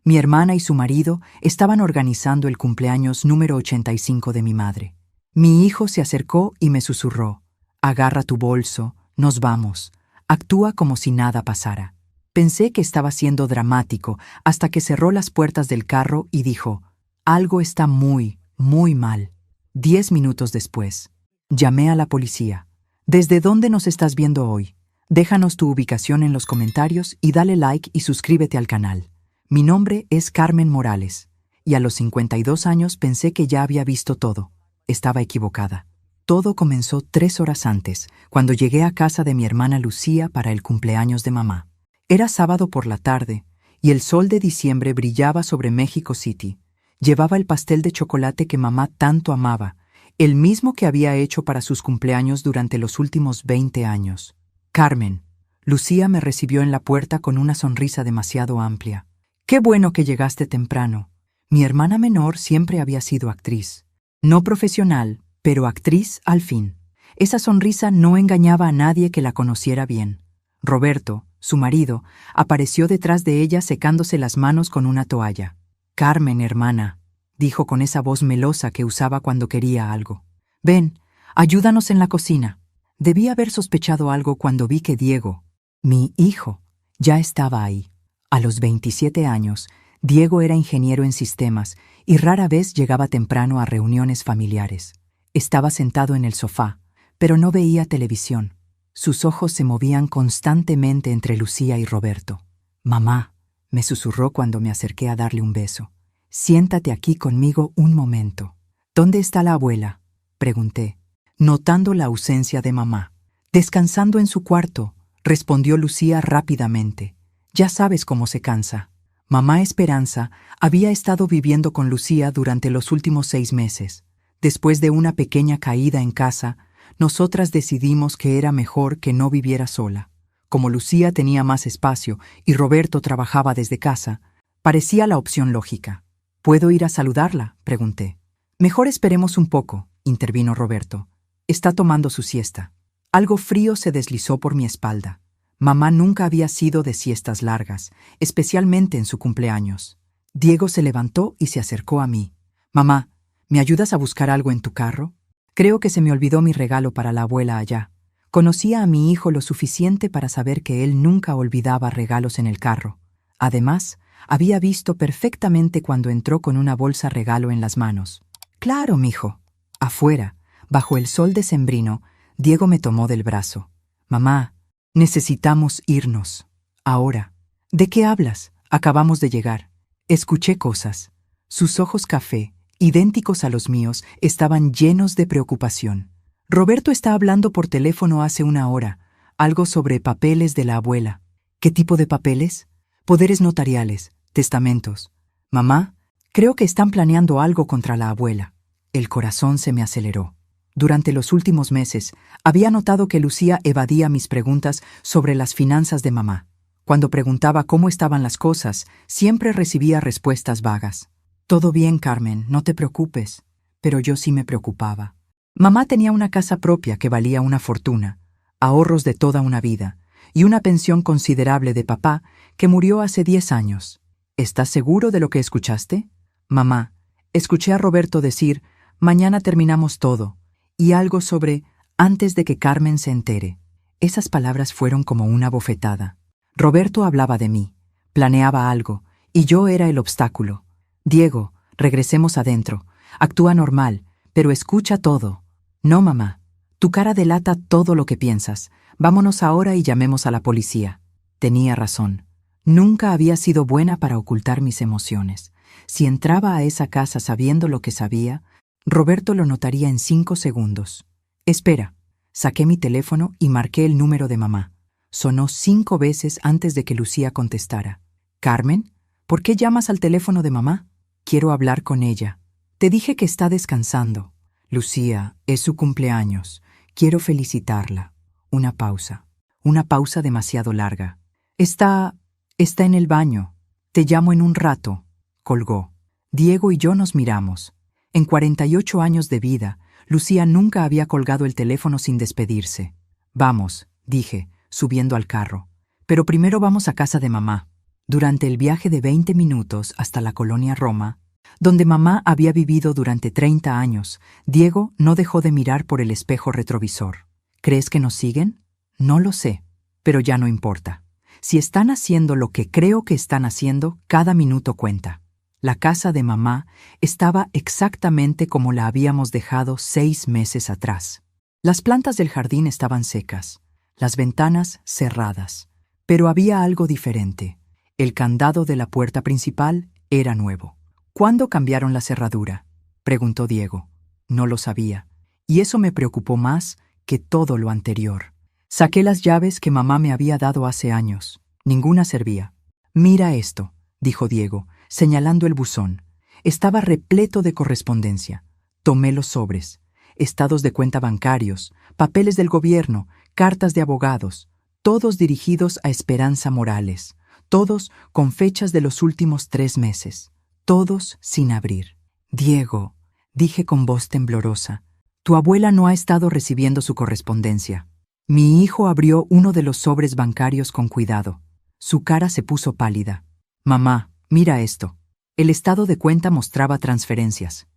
Mi hermana y su marido estaban organizando el cumpleaños número 85 de mi madre. Mi hijo se acercó y me susurró: «Agarra tu bolso, nos vamos. Actúa como si nada pasara». Pensé que estaba siendo dramático hasta que cerró las puertas del carro y dijo: «Algo está muy, muy mal». 10 minutos después, llamé a la policía. ¿Desde dónde nos estás viendo hoy? Déjanos tu ubicación en los comentarios y dale like y suscríbete al canal. Mi nombre es Carmen Morales, y a los 52 años pensé que ya había visto todo. Estaba equivocada. Todo comenzó 3 horas antes, cuando llegué a casa de mi hermana Lucía para el cumpleaños de mamá. Era sábado por la tarde, y el sol de diciembre brillaba sobre México City. Llevaba el pastel de chocolate que mamá tanto amaba, el mismo que había hecho para sus cumpleaños durante los últimos 20 años. Carmen. Lucía me recibió en la puerta con una sonrisa demasiado amplia. «Qué bueno que llegaste temprano». Mi hermana menor siempre había sido actriz. No profesional, pero actriz al fin. Esa sonrisa no engañaba a nadie que la conociera bien. Roberto, su marido, apareció detrás de ella secándose las manos con una toalla. «Carmen, hermana», dijo con esa voz melosa que usaba cuando quería algo. «Ven, ayúdanos en la cocina». Debí haber sospechado algo cuando vi que Diego, mi hijo, ya estaba ahí. A los 27 años, Diego era ingeniero en sistemas y rara vez llegaba temprano a reuniones familiares. Estaba sentado en el sofá, pero no veía televisión. Sus ojos se movían constantemente entre Lucía y Roberto. «Mamá», me susurró cuando me acerqué a darle un beso. «Siéntate aquí conmigo un momento». «¿Dónde está la abuela?», pregunté, notando la ausencia de mamá. «Descansando en su cuarto», respondió Lucía rápidamente. «Ya sabes cómo se cansa». Mamá Esperanza había estado viviendo con Lucía durante los últimos 6 meses. Después de una pequeña caída en casa, nosotras decidimos que era mejor que no viviera sola. Como Lucía tenía más espacio y Roberto trabajaba desde casa, parecía la opción lógica. «¿Puedo ir a saludarla?», pregunté. «Mejor esperemos un poco», intervino Roberto. «Está tomando su siesta». Algo frío se deslizó por mi espalda. Mamá nunca había sido de siestas largas, especialmente en su cumpleaños. Diego se levantó y se acercó a mí. «Mamá, ¿me ayudas a buscar algo en tu carro? Creo que se me olvidó mi regalo para la abuela allá». Conocía a mi hijo lo suficiente para saber que él nunca olvidaba regalos en el carro. Además, había visto perfectamente cuando entró con una bolsa regalo en las manos. «Claro, mijo». Afuera, bajo el sol decembrino, Diego me tomó del brazo. «Mamá, necesitamos irnos. Ahora». «¿De qué hablas? Acabamos de llegar». Escuché cosas. Sus ojos café, idénticos a los míos, estaban llenos de preocupación. «Roberto está hablando por teléfono hace una hora. Algo sobre papeles de la abuela». «¿Qué tipo de papeles?» «Poderes notariales, testamentos». «Mamá, creo que están planeando algo contra la abuela». El corazón se me aceleró. Durante los últimos meses, había notado que Lucía evadía mis preguntas sobre las finanzas de mamá. Cuando preguntaba cómo estaban las cosas, siempre recibía respuestas vagas. «Todo bien, Carmen, no te preocupes». Pero yo sí me preocupaba. Mamá tenía una casa propia que valía una fortuna, ahorros de toda una vida, y una pensión considerable de papá que murió hace 10 años. «¿Estás seguro de lo que escuchaste?» «Mamá, escuché a Roberto decir, mañana terminamos todo, y algo sobre antes de que Carmen se entere». Esas palabras fueron como una bofetada. Roberto hablaba de mí, planeaba algo, y yo era el obstáculo. «Diego, regresemos adentro. Actúa normal, pero escucha todo». «No, mamá. Tu cara delata todo lo que piensas. Vámonos ahora y llamemos a la policía». Tenía razón. Nunca había sido buena para ocultar mis emociones. Si entraba a esa casa sabiendo lo que sabía, Roberto lo notaría en 5 segundos. «Espera». Saqué mi teléfono y marqué el número de mamá. Sonó 5 veces antes de que Lucía contestara. «¿Carmen? ¿Por qué llamas al teléfono de mamá?» «Quiero hablar con ella». «Te dije que está descansando». «Lucía, es su cumpleaños. Quiero felicitarla». Una pausa. Una pausa demasiado larga. Está en el baño. Te llamo en un rato». Colgó. Diego y yo nos miramos. En 48 años de vida, Lucía nunca había colgado el teléfono sin despedirse. «Vamos», dije, subiendo al carro. «Pero primero vamos a casa de mamá». Durante el viaje de 20 minutos hasta la colonia Roma, donde mamá había vivido durante 30 años, Diego no dejó de mirar por el espejo retrovisor. ¿Crees que nos siguen? No lo sé, pero ya no importa. Si están haciendo lo que creo que están haciendo, cada minuto cuenta. La casa de mamá estaba exactamente como la habíamos dejado 6 meses atrás. Las plantas del jardín estaban secas, las ventanas cerradas, pero había algo diferente. El candado de la puerta principal era nuevo. ¿Cuándo cambiaron la cerradura?, preguntó Diego. No lo sabía, y eso me preocupó más que todo lo anterior. Saqué las llaves que mamá me había dado hace años. Ninguna servía. Mira esto, dijo Diego, señalando el buzón. Estaba repleto de correspondencia. Tomé los sobres, estados de cuenta bancarios, papeles del gobierno, cartas de abogados, todos dirigidos a Esperanza Morales, todos con fechas de los últimos 3 meses, todos sin abrir. Diego, dije con voz temblorosa, tu abuela no ha estado recibiendo su correspondencia. Mi hijo abrió uno de los sobres bancarios con cuidado. Su cara se puso pálida. Mamá, mira esto. El estado de cuenta mostraba transferencias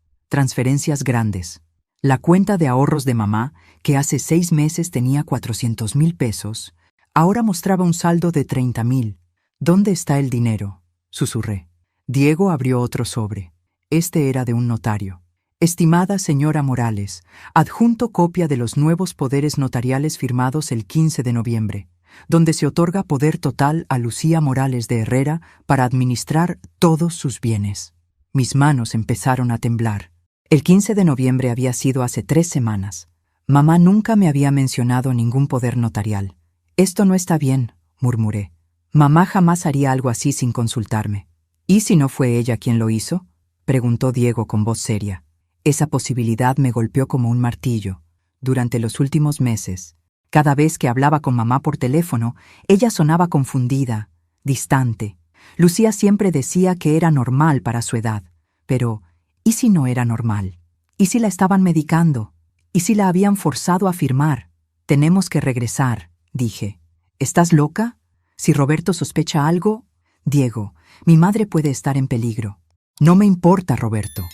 grandes. La cuenta de ahorros de mamá, que hace 6 meses tenía 400,000 pesos, ahora mostraba un saldo de 30,000. ¿Dónde está el dinero?, susurré. Diego abrió otro sobre. Este era de un notario. Estimada señora Morales, adjunto copia de los nuevos poderes notariales firmados el 15 de noviembre, donde se otorga poder total a Lucía Morales de Herrera para administrar todos sus bienes. Mis manos empezaron a temblar. El 15 de noviembre había sido hace 3 semanas. Mamá nunca me había mencionado ningún poder notarial. Esto no está bien, murmuré. Mamá jamás haría algo así sin consultarme. ¿Y si no fue ella quien lo hizo?, preguntó Diego con voz seria. Esa posibilidad me golpeó como un martillo. Durante los últimos meses, cada vez que hablaba con mamá por teléfono, ella sonaba confundida, distante. Lucía siempre decía que era normal para su edad. Pero, ¿y si no era normal? ¿Y si la estaban medicando? ¿Y si la habían forzado a firmar? Tenemos que regresar, dije. ¿Estás loca? Si Roberto sospecha algo... Diego, mi madre puede estar en peligro. No me importa, Roberto.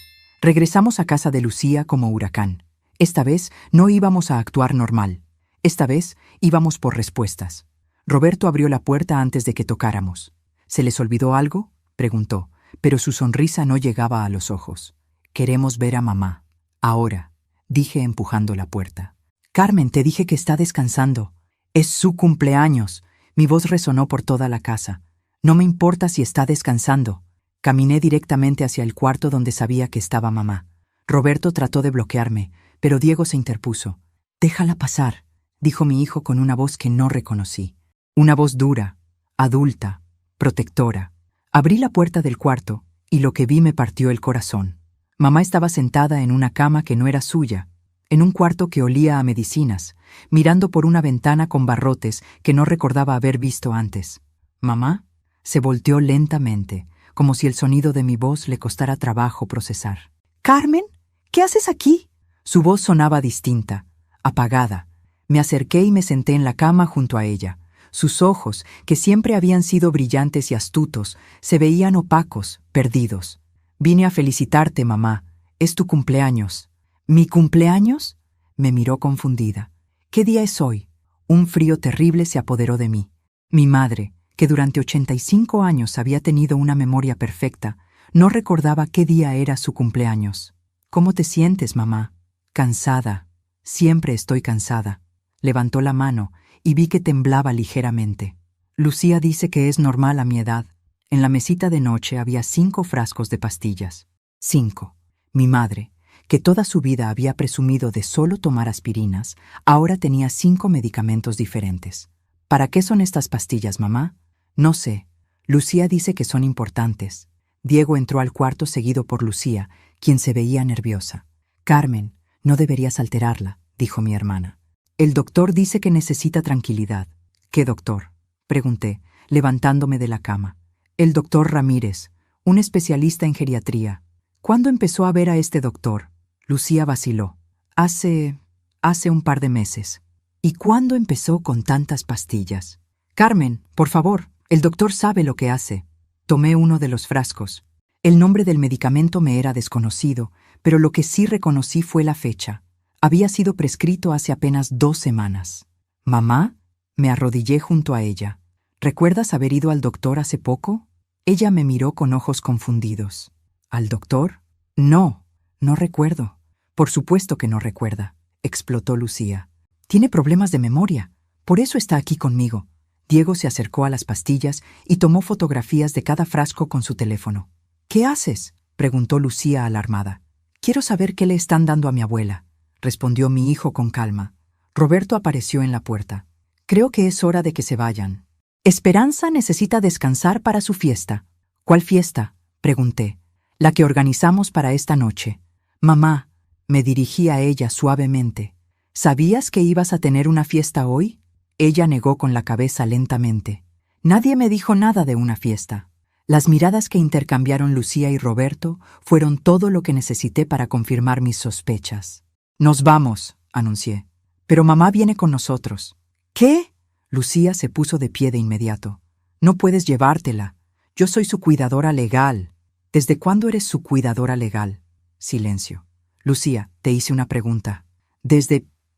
Regresamos a casa de Lucía como huracán. Esta vez no íbamos a actuar normal. Esta vez íbamos por respuestas. Roberto abrió la puerta antes de que tocáramos. ¿Se les olvidó algo?, preguntó, pero su sonrisa no llegaba a los ojos. Queremos ver a mamá. Ahora, dije empujando la puerta. Carmen, te dije que está descansando. Es su cumpleaños. Mi voz resonó por toda la casa. No me importa si está descansando. Caminé directamente hacia el cuarto donde sabía que estaba mamá. Roberto trató de bloquearme, pero Diego se interpuso. Déjala pasar, dijo mi hijo con una voz que no reconocí. Una voz dura, adulta, protectora. Abrí la puerta del cuarto y lo que vi me partió el corazón. Mamá estaba sentada en una cama que no era suya, en un cuarto que olía a medicinas, mirando por una ventana con barrotes que no recordaba haber visto antes. ¿Mamá? Se volteó lentamente, como si el sonido de mi voz le costara trabajo procesar. «¿Carmen? ¿Qué haces aquí?» Su voz sonaba distinta, apagada. Me acerqué y me senté en la cama junto a ella. Sus ojos, que siempre habían sido brillantes y astutos, se veían opacos, perdidos. «Vine a felicitarte, mamá. Es tu cumpleaños». «¿Mi cumpleaños?», me miró confundida. «¿Qué día es hoy?». Un frío terrible se apoderó de mí. Mi madre, que durante 85 años había tenido una memoria perfecta, no recordaba qué día era su cumpleaños. «¿Cómo te sientes, mamá?» «Cansada. Siempre estoy cansada». Levantó la mano y vi que temblaba ligeramente. «Lucía dice que es normal a mi edad». En la mesita de noche había 5 frascos de pastillas. 5. Mi madre, que toda su vida había presumido de solo tomar aspirinas, ahora tenía 5 medicamentos diferentes. «¿Para qué son estas pastillas, mamá?» «No sé. Lucía dice que son importantes». Diego entró al cuarto seguido por Lucía, quien se veía nerviosa. «Carmen, no deberías alterarla», dijo mi hermana. «El doctor dice que necesita tranquilidad». «¿Qué doctor?», pregunté, levantándome de la cama. «El doctor Ramírez, un especialista en geriatría». «¿Cuándo empezó a ver a este doctor?». Lucía vaciló. Hace un par de meses». «¿Y cuándo empezó con tantas pastillas?». «Carmen, por favor, el doctor sabe lo que hace». Tomé uno de los frascos. El nombre del medicamento me era desconocido, pero lo que sí reconocí fue la fecha. Había sido prescrito hace apenas 2 semanas. «Mamá», me arrodillé junto a ella. «¿Recuerdas haber ido al doctor hace poco?» Ella me miró con ojos confundidos. «¿Al doctor?» «No, no recuerdo». «Por supuesto que no recuerda», explotó Lucía. «Tiene problemas de memoria. Por eso está aquí conmigo». Diego se acercó a las pastillas y tomó fotografías de cada frasco con su teléfono. «¿Qué haces?», preguntó Lucía alarmada. «Quiero saber qué le están dando a mi abuela», respondió mi hijo con calma. Roberto apareció en la puerta. «Creo que es hora de que se vayan. Esperanza necesita descansar para su fiesta». «¿Cuál fiesta?», pregunté. «La que organizamos para esta noche». «Mamá», me dirigí a ella suavemente. «¿Sabías que ibas a tener una fiesta hoy?». Ella negó con la cabeza lentamente. «Nadie me dijo nada de una fiesta». Las miradas que intercambiaron Lucía y Roberto fueron todo lo que necesité para confirmar mis sospechas. «Nos vamos», anuncié. «Pero mamá viene con nosotros». «¿Qué?». Lucía se puso de pie de inmediato. «No puedes llevártela. Yo soy su cuidadora legal». «¿Desde cuándo eres su cuidadora legal?». Silencio. «Lucía, te hice una pregunta».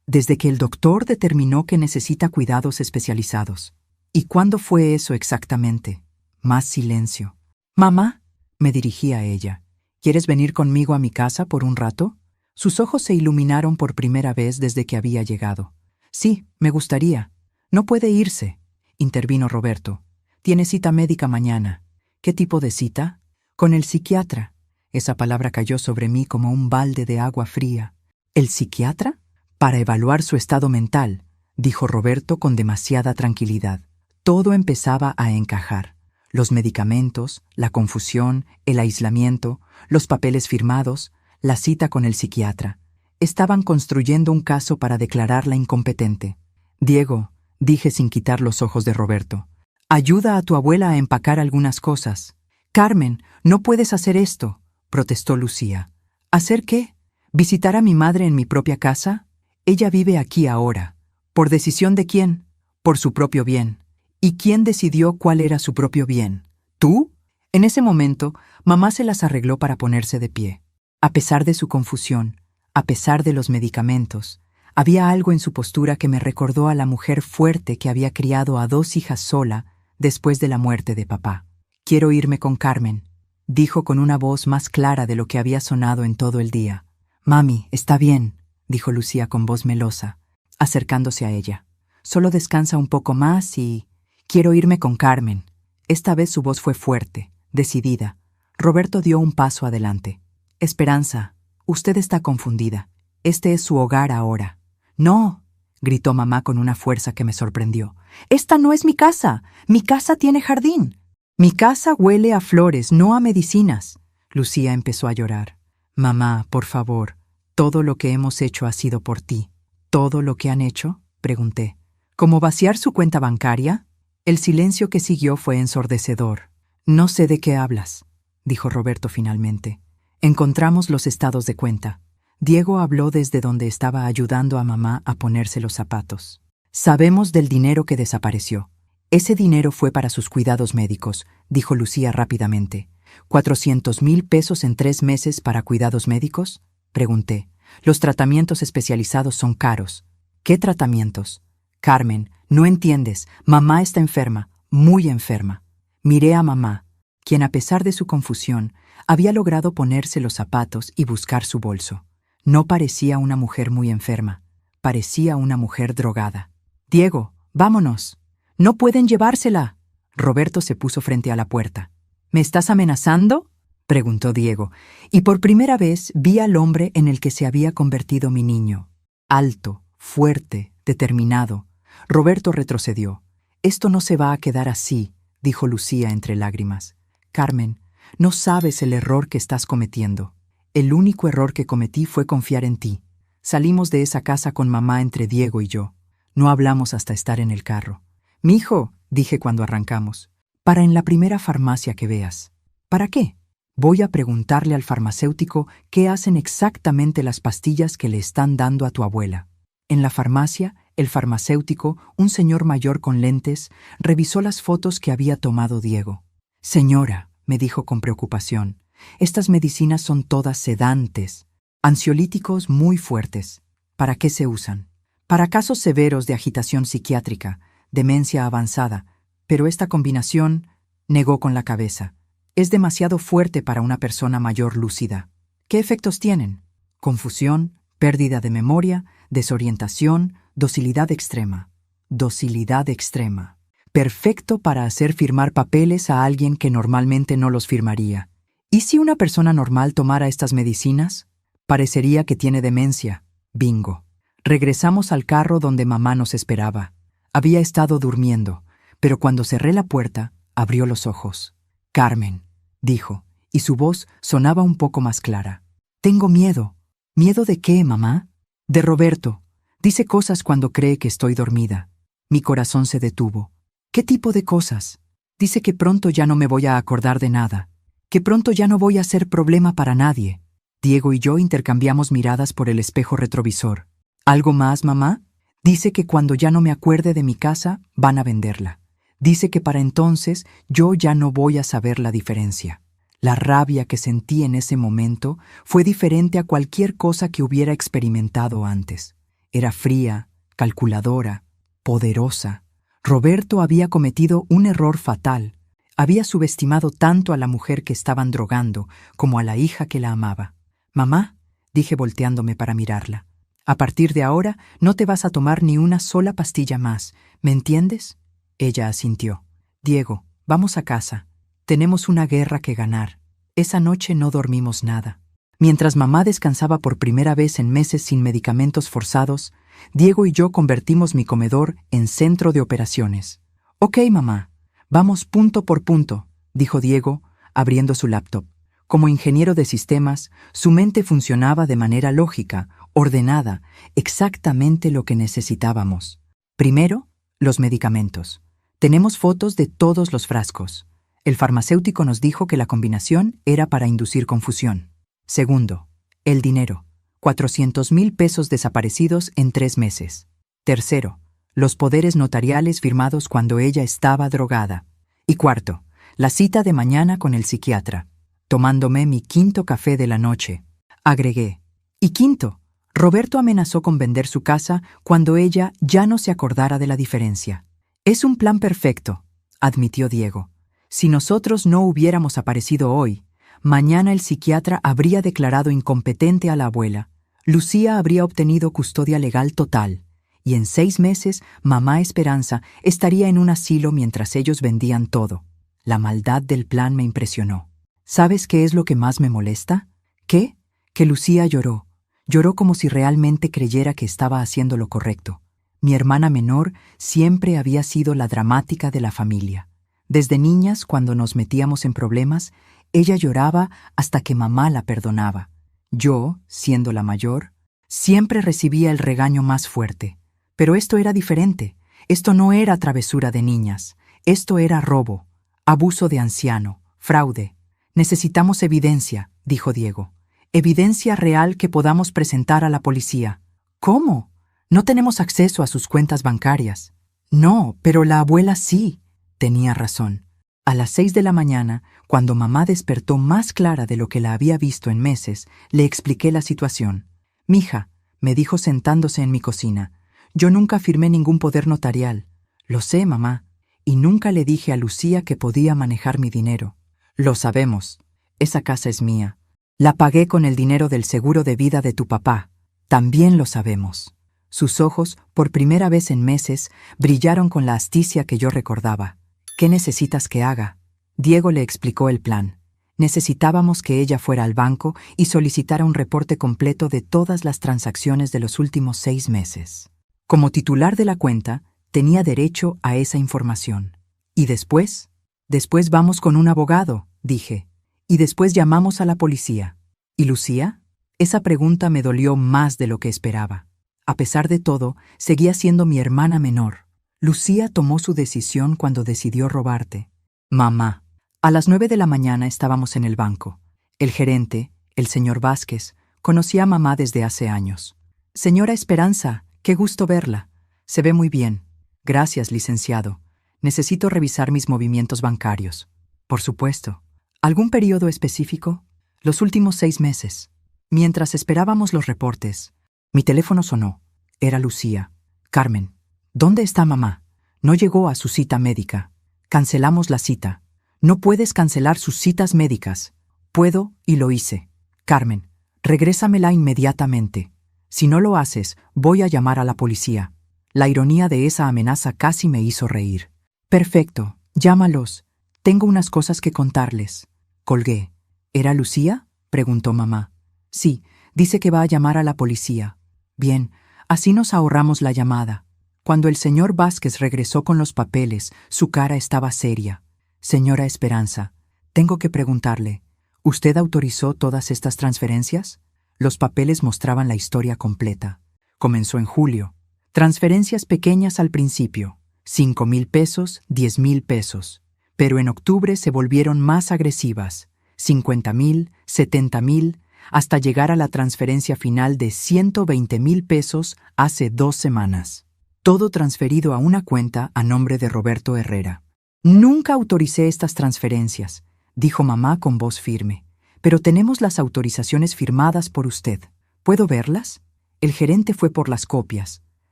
Desde que el doctor determinó que necesita cuidados especializados». «¿Y cuándo fue eso exactamente?». Más silencio. «Mamá», me dirigí a ella, «¿quieres venir conmigo a mi casa por un rato?». Sus ojos se iluminaron por primera vez desde que había llegado. «Sí, me gustaría». «No puede irse», intervino Roberto. «Tiene cita médica mañana». «¿Qué tipo de cita?». «Con el psiquiatra». Esa palabra cayó sobre mí como un balde de agua fría. «¿El psiquiatra?». «Para evaluar su estado mental», dijo Roberto con demasiada tranquilidad. Todo empezaba a encajar. Los medicamentos, la confusión, el aislamiento, los papeles firmados, la cita con el psiquiatra. Estaban construyendo un caso para declararla incompetente. «Diego», dije sin quitar los ojos de Roberto, «ayuda a tu abuela a empacar algunas cosas». «Carmen, no puedes hacer esto», protestó Lucía. «¿Hacer qué? ¿Visitar a mi madre en mi propia casa? Ella vive aquí ahora». «¿Por decisión de quién?». «Por su propio bien». «¿Y quién decidió cuál era su propio bien? ¿Tú?». En ese momento, mamá se las arregló para ponerse de pie. A pesar de su confusión, a pesar de los medicamentos, había algo en su postura que me recordó a la mujer fuerte que había criado a 2 hijas sola después de la muerte de papá. «Quiero irme con Carmen», dijo con una voz más clara de lo que había sonado en todo el día. «Mami, está bien», dijo Lucía con voz melosa, acercándose a ella. «Solo descansa un poco más y... quiero irme con Carmen». Esta vez su voz fue fuerte, decidida. Roberto dio un paso adelante. «Esperanza, usted está confundida. Este es su hogar ahora». «No», gritó mamá con una fuerza que me sorprendió. «Esta no es mi casa. Mi casa tiene jardín». «Mi casa huele a flores, no a medicinas». Lucía empezó a llorar. «Mamá, por favor, todo lo que hemos hecho ha sido por ti». «¿Todo lo que han hecho?», pregunté. «¿Cómo vaciar su cuenta bancaria?». El silencio que siguió fue ensordecedor. «No sé de qué hablas», dijo Roberto finalmente. «Encontramos los estados de cuenta». Diego habló desde donde estaba ayudando a mamá a ponerse los zapatos. «Sabemos del dinero que desapareció. Ese dinero fue para sus cuidados médicos», dijo Lucía rápidamente. «¿400,000 pesos en 3 meses para cuidados médicos?», pregunté. «Los tratamientos especializados son caros». «¿Qué tratamientos?». «Carmen, no entiendes. Mamá está enferma, muy enferma». Miré a mamá, quien a pesar de su confusión, había logrado ponerse los zapatos y buscar su bolso. No parecía una mujer muy enferma, parecía una mujer drogada. «Diego, vámonos». «No pueden llevársela». Roberto se puso frente a la puerta. «¿Me estás amenazando?», preguntó Diego, y por primera vez vi al hombre en el que se había convertido mi niño. Alto, fuerte, determinado. Roberto retrocedió. «Esto no se va a quedar así», dijo Lucía entre lágrimas. «Carmen, no sabes el error que estás cometiendo. El único error que cometí fue confiar en ti. Salimos de esa casa con mamá entre Diego y yo. No hablamos hasta estar en el carro. «Mijo», dije cuando arrancamos, «para en la primera farmacia que veas». «¿Para qué?». «Voy a preguntarle al farmacéutico qué hacen exactamente las pastillas que le están dando a tu abuela». En la farmacia, el farmacéutico, un señor mayor con lentes, revisó las fotos que había tomado Diego. Señora, me dijo con preocupación, estas medicinas son todas sedantes, ansiolíticos muy fuertes. ¿Para qué se usan? Para casos severos de agitación psiquiátrica, demencia avanzada, pero esta combinación, negó con la cabeza, es demasiado fuerte para una persona mayor lúcida. ¿Qué efectos tienen? Confusión, pérdida de memoria, desorientación, docilidad extrema. Docilidad extrema. Perfecto para hacer firmar papeles a alguien que normalmente no los firmaría. ¿Y si una persona normal tomara estas medicinas? Parecería que tiene demencia. Bingo. Regresamos al carro donde mamá nos esperaba. Había estado durmiendo, pero cuando cerré la puerta, abrió los ojos. Carmen, dijo, y su voz sonaba un poco más clara. Tengo miedo. ¿Miedo de qué, mamá? De Roberto. Dice cosas cuando cree que estoy dormida. Mi corazón se detuvo. ¿Qué tipo de cosas? Dice que pronto ya no me voy a acordar de nada, que pronto ya no voy a ser problema para nadie. Diego y yo intercambiamos miradas por el espejo retrovisor. ¿Algo más, mamá? Dice que cuando ya no me acuerde de mi casa, van a venderla. Dice que para entonces yo ya no voy a saber la diferencia. La rabia que sentí en ese momento fue diferente a cualquier cosa que hubiera experimentado antes. Era fría, calculadora, poderosa. Roberto había cometido un error fatal. Había subestimado tanto a la mujer que estaban drogando como a la hija que la amaba. «Mamá», dije volteándome para mirarla, «a partir de ahora no te vas a tomar ni una sola pastilla más, ¿me entiendes?» Ella asintió. «Diego, vamos a casa. Tenemos una guerra que ganar». Esa noche no dormimos nada. Mientras mamá descansaba por primera vez en meses sin medicamentos forzados, Diego y yo convertimos mi comedor en centro de operaciones. «Ok, mamá, vamos punto por punto», dijo Diego, abriendo su laptop. Como ingeniero de sistemas, su mente funcionaba de manera lógica, ordenada, exactamente lo que necesitábamos. Primero, los medicamentos. Tenemos fotos de todos los frascos. El farmacéutico nos dijo que la combinación era para inducir confusión. Segundo, el dinero. 400,000 pesos desaparecidos en 3 meses. Tercero, los poderes notariales firmados cuando ella estaba drogada. Y cuarto, la cita de mañana con el psiquiatra. Tomándome mi 5º café de la noche, agregué. Y quinto, Roberto amenazó con vender su casa cuando ella ya no se acordara de la diferencia. Es un plan perfecto, admitió Diego. Si nosotros no hubiéramos aparecido hoy, mañana el psiquiatra habría declarado incompetente a la abuela. Lucía habría obtenido custodia legal total, y en 6 meses mamá Esperanza estaría en un asilo mientras ellos vendían todo. La maldad del plan me impresionó. ¿Sabes qué es lo que más me molesta? ¿Qué? Que Lucía lloró. Lloró como si realmente creyera que estaba haciendo lo correcto. Mi hermana menor siempre había sido la dramática de la familia. Desde niñas, cuando nos metíamos en problemas, ella lloraba hasta que mamá la perdonaba. Yo, siendo la mayor, siempre recibía el regaño más fuerte. Pero esto era diferente. Esto no era travesura de niñas. Esto era robo, abuso de anciano, fraude. Necesitamos evidencia, dijo Diego. Evidencia real que podamos presentar a la policía. ¿Cómo? No tenemos acceso a sus cuentas bancarias. No, pero la abuela sí. Tenía razón. A las 6 de la mañana, cuando mamá despertó más clara de lo que la había visto en meses, le expliqué la situación. «Mija», me dijo sentándose en mi cocina, «yo nunca firmé ningún poder notarial». «Lo sé, mamá. Y nunca le dije a Lucía que podía manejar mi dinero». «Lo sabemos. Esa casa es mía. La pagué con el dinero del seguro de vida de tu papá. También lo sabemos». Sus ojos, por primera vez en meses, brillaron con la asticia que yo recordaba. «¿Qué necesitas que haga?» Diego le explicó el plan. Necesitábamos que ella fuera al banco y solicitara un reporte completo de todas las transacciones de los últimos 6 meses. Como titular de la cuenta, tenía derecho a esa información. ¿Y después? «Después vamos con un abogado», dije. «Y después llamamos a la policía». ¿Y Lucía? Esa pregunta me dolió más de lo que esperaba. A pesar de todo, seguía siendo mi hermana menor. Lucía tomó su decisión cuando decidió robarte. «Mamá». A las 9 de la mañana estábamos en el banco. El gerente, el señor Vázquez, conocía a mamá desde hace años. «Señora Esperanza, qué gusto verla. Se ve muy bien». «Gracias, licenciado. Necesito revisar mis movimientos bancarios». Por supuesto. ¿Algún periodo específico? Los últimos 6 meses. Mientras esperábamos los reportes, mi teléfono sonó. Era Lucía. Carmen, ¿dónde está mamá? No llegó a su cita médica. Cancelamos la cita. No puedes cancelar sus citas médicas. Puedo y lo hice. Carmen, regrésamela inmediatamente. Si no lo haces, voy a llamar a la policía. La ironía de esa amenaza casi me hizo reír. Perfecto, llámalos. Tengo unas cosas que contarles. Colgué. ¿Era Lucía?, preguntó mamá. Sí, dice que va a llamar a la policía. Bien, así nos ahorramos la llamada. Cuando el señor Vázquez regresó con los papeles, su cara estaba seria. Señora Esperanza, tengo que preguntarle, ¿usted autorizó todas estas transferencias? Los papeles mostraban la historia completa. Comenzó en julio. Transferencias pequeñas al principio, 5,000 pesos, 10,000 pesos. Pero en octubre se volvieron más agresivas, 50,000, 70,000, hasta llegar a la transferencia final de 120,000 pesos hace 2 semanas. Todo transferido a una cuenta a nombre de Roberto Herrera. Nunca autoricé estas transferencias, dijo mamá con voz firme, pero tenemos las autorizaciones firmadas por usted. ¿Puedo verlas? El gerente fue por las copias.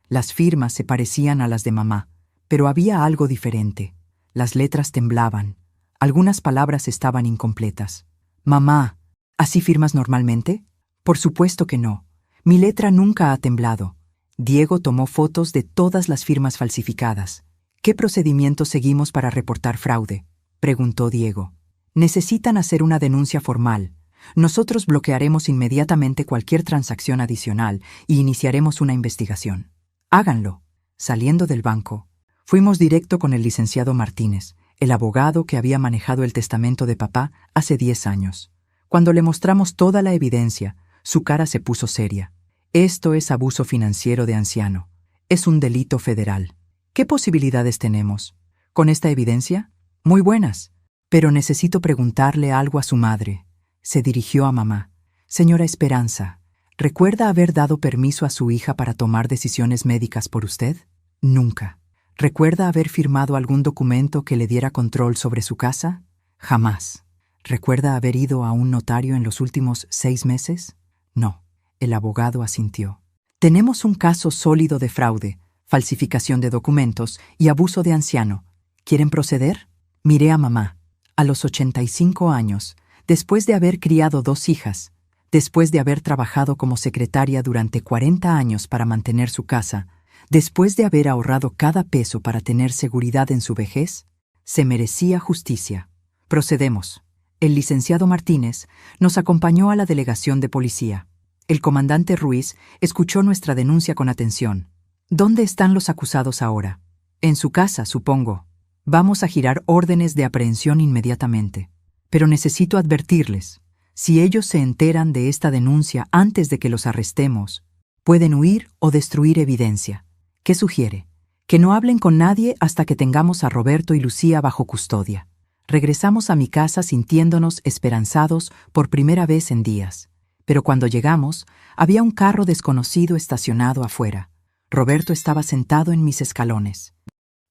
Las firmas se parecían a las de mamá, pero había algo diferente. Las letras temblaban. Algunas palabras estaban incompletas. Mamá, ¿así firmas normalmente? Por supuesto que no. Mi letra nunca ha temblado. Diego tomó fotos de todas las firmas falsificadas. ¿Qué procedimiento seguimos para reportar fraude?, preguntó Diego. Necesitan hacer una denuncia formal. Nosotros bloquearemos inmediatamente cualquier transacción adicional y iniciaremos una investigación. Háganlo. Saliendo del banco, fuimos directo con el licenciado Martínez, el abogado que había manejado el testamento de papá hace 10 años. Cuando le mostramos toda la evidencia, su cara se puso seria. Esto es abuso financiero de anciano. Es un delito federal. ¿Qué posibilidades tenemos? ¿Con esta evidencia? Muy buenas. Pero necesito preguntarle algo a su madre. Se dirigió a mamá. Señora Esperanza, ¿recuerda haber dado permiso a su hija para tomar decisiones médicas por usted? Nunca. ¿Recuerda haber firmado algún documento que le diera control sobre su casa? Jamás. ¿Recuerda haber ido a un notario en los últimos 6 meses? No. El abogado asintió. Tenemos un caso sólido de fraude, falsificación de documentos y abuso de anciano. ¿Quieren proceder? Miré a mamá. A los 85 años, después de haber criado 2 hijas, después de haber trabajado como secretaria durante 40 años para mantener su casa, después de haber ahorrado cada peso para tener seguridad en su vejez, se merecía justicia. Procedemos. El licenciado Martínez nos acompañó a la delegación de policía. El comandante Ruiz escuchó nuestra denuncia con atención. ¿Dónde están los acusados ahora? En su casa, supongo. Vamos a girar órdenes de aprehensión inmediatamente. Pero necesito advertirles, si ellos se enteran de esta denuncia antes de que los arrestemos, pueden huir o destruir evidencia. ¿Qué sugiere? Que no hablen con nadie hasta que tengamos a Roberto y Lucía bajo custodia. Regresamos a mi casa sintiéndonos esperanzados por primera vez en días. Pero cuando llegamos, había un carro desconocido estacionado afuera. Roberto estaba sentado en mis escalones.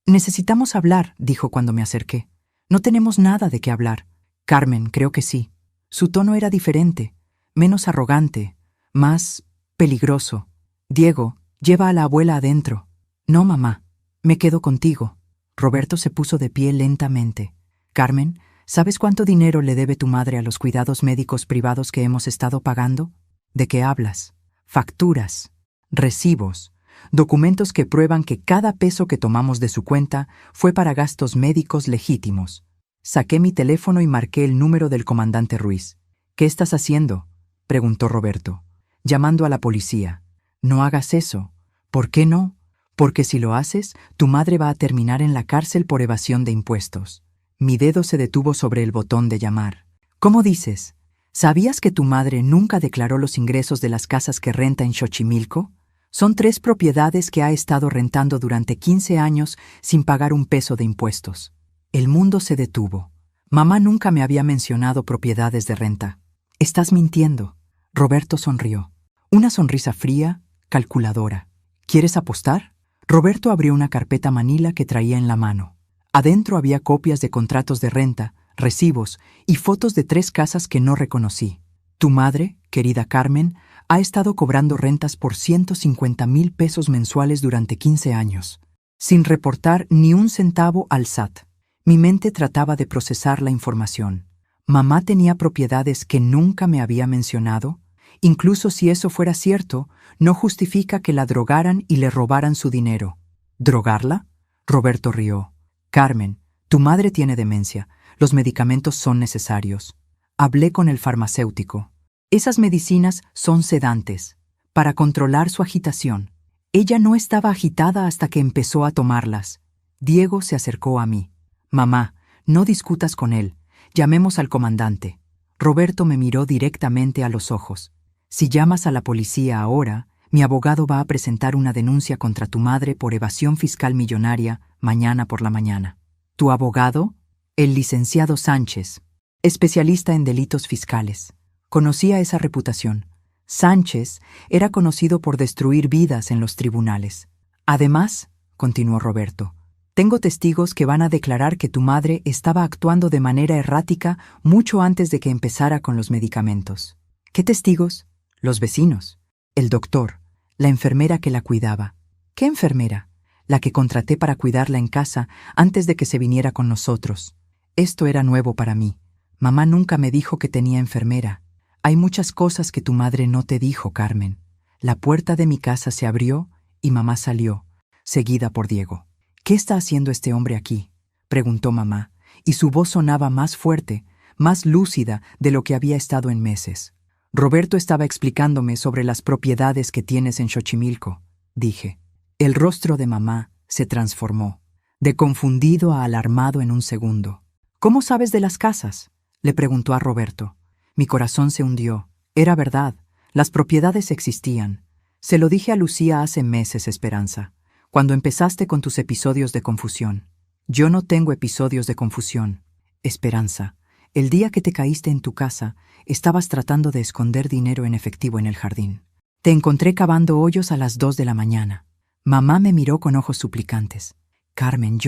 Necesitamos hablar, dijo cuando me acerqué. No tenemos nada de qué hablar. Carmen, creo que sí. Su tono era diferente, menos arrogante, más peligroso. Diego, lleva a la abuela adentro. No, mamá, me quedo contigo. Roberto se puso de pie lentamente. Carmen, ¿sabes cuánto dinero le debe tu madre a los cuidados médicos privados que hemos estado pagando? ¿De qué hablas? Facturas, recibos, documentos que prueban que cada peso que tomamos de su cuenta fue para gastos médicos legítimos. Saqué mi teléfono y marqué el número del comandante Ruiz. ¿Qué estás haciendo?, preguntó Roberto. Llamando a la policía. No hagas eso. ¿Por qué no? Porque si lo haces, tu madre va a terminar en la cárcel por evasión de impuestos. Mi dedo se detuvo sobre el botón de llamar. ¿Cómo dices? ¿Sabías que tu madre nunca declaró los ingresos de las casas que renta en Xochimilco? Son 3 propiedades que ha estado rentando durante 15 años sin pagar un peso de impuestos. El mundo se detuvo. Mamá nunca me había mencionado propiedades de renta. Estás mintiendo. Roberto sonrió. Una sonrisa fría, calculadora. ¿Quieres apostar? Roberto abrió una carpeta manila que traía en la mano. Adentro había copias de contratos de renta, recibos y fotos de 3 casas que no reconocí. Tu madre, querida Carmen, ha estado cobrando rentas por 150,000 pesos mensuales durante 15 años, sin reportar ni un centavo al SAT. Mi mente trataba de procesar la información. Mamá tenía propiedades que nunca me había mencionado. Incluso si eso fuera cierto, no justifica que la drogaran y le robaran su dinero. ¿Drogarla? Roberto rió. Carmen, tu madre tiene demencia. Los medicamentos son necesarios. Hablé con el farmacéutico. Esas medicinas son sedantes, para controlar su agitación. Ella no estaba agitada hasta que empezó a tomarlas. Diego se acercó a mí. Mamá, no discutas con él. Llamemos al comandante. Roberto me miró directamente a los ojos. Si llamas a la policía ahora, mi abogado va a presentar una denuncia contra tu madre por evasión fiscal millonaria mañana por la mañana. ¿Tu abogado? El licenciado Sánchez, especialista en delitos fiscales. Conocía esa reputación. Sánchez era conocido por destruir vidas en los tribunales. Además, continuó Roberto, tengo testigos que van a declarar que tu madre estaba actuando de manera errática mucho antes de que empezara con los medicamentos. ¿Qué testigos? Los vecinos, el doctor, la enfermera que la cuidaba. ¿Qué enfermera? La que contraté para cuidarla en casa antes de que se viniera con nosotros. Esto era nuevo para mí. Mamá nunca me dijo que tenía enfermera. Hay muchas cosas que tu madre no te dijo, Carmen. La puerta de mi casa se abrió y mamá salió, seguida por Diego. ¿Qué está haciendo este hombre aquí?, preguntó mamá, y su voz sonaba más fuerte, más lúcida de lo que había estado en meses. Roberto estaba explicándome sobre las propiedades que tienes en Xochimilco, dije. El rostro de mamá se transformó, de confundido a alarmado en un segundo. ¿Cómo sabes de las casas?, le preguntó a Roberto. Mi corazón se hundió. Era verdad, las propiedades existían. Se lo dije a Lucía hace meses, Esperanza, cuando empezaste con tus episodios de confusión. Yo no tengo episodios de confusión. Esperanza, el día que te caíste en tu casa, estabas tratando de esconder dinero en efectivo en el jardín. Te encontré cavando hoyos a las 2 de la mañana. Mamá me miró con ojos suplicantes. Carmen,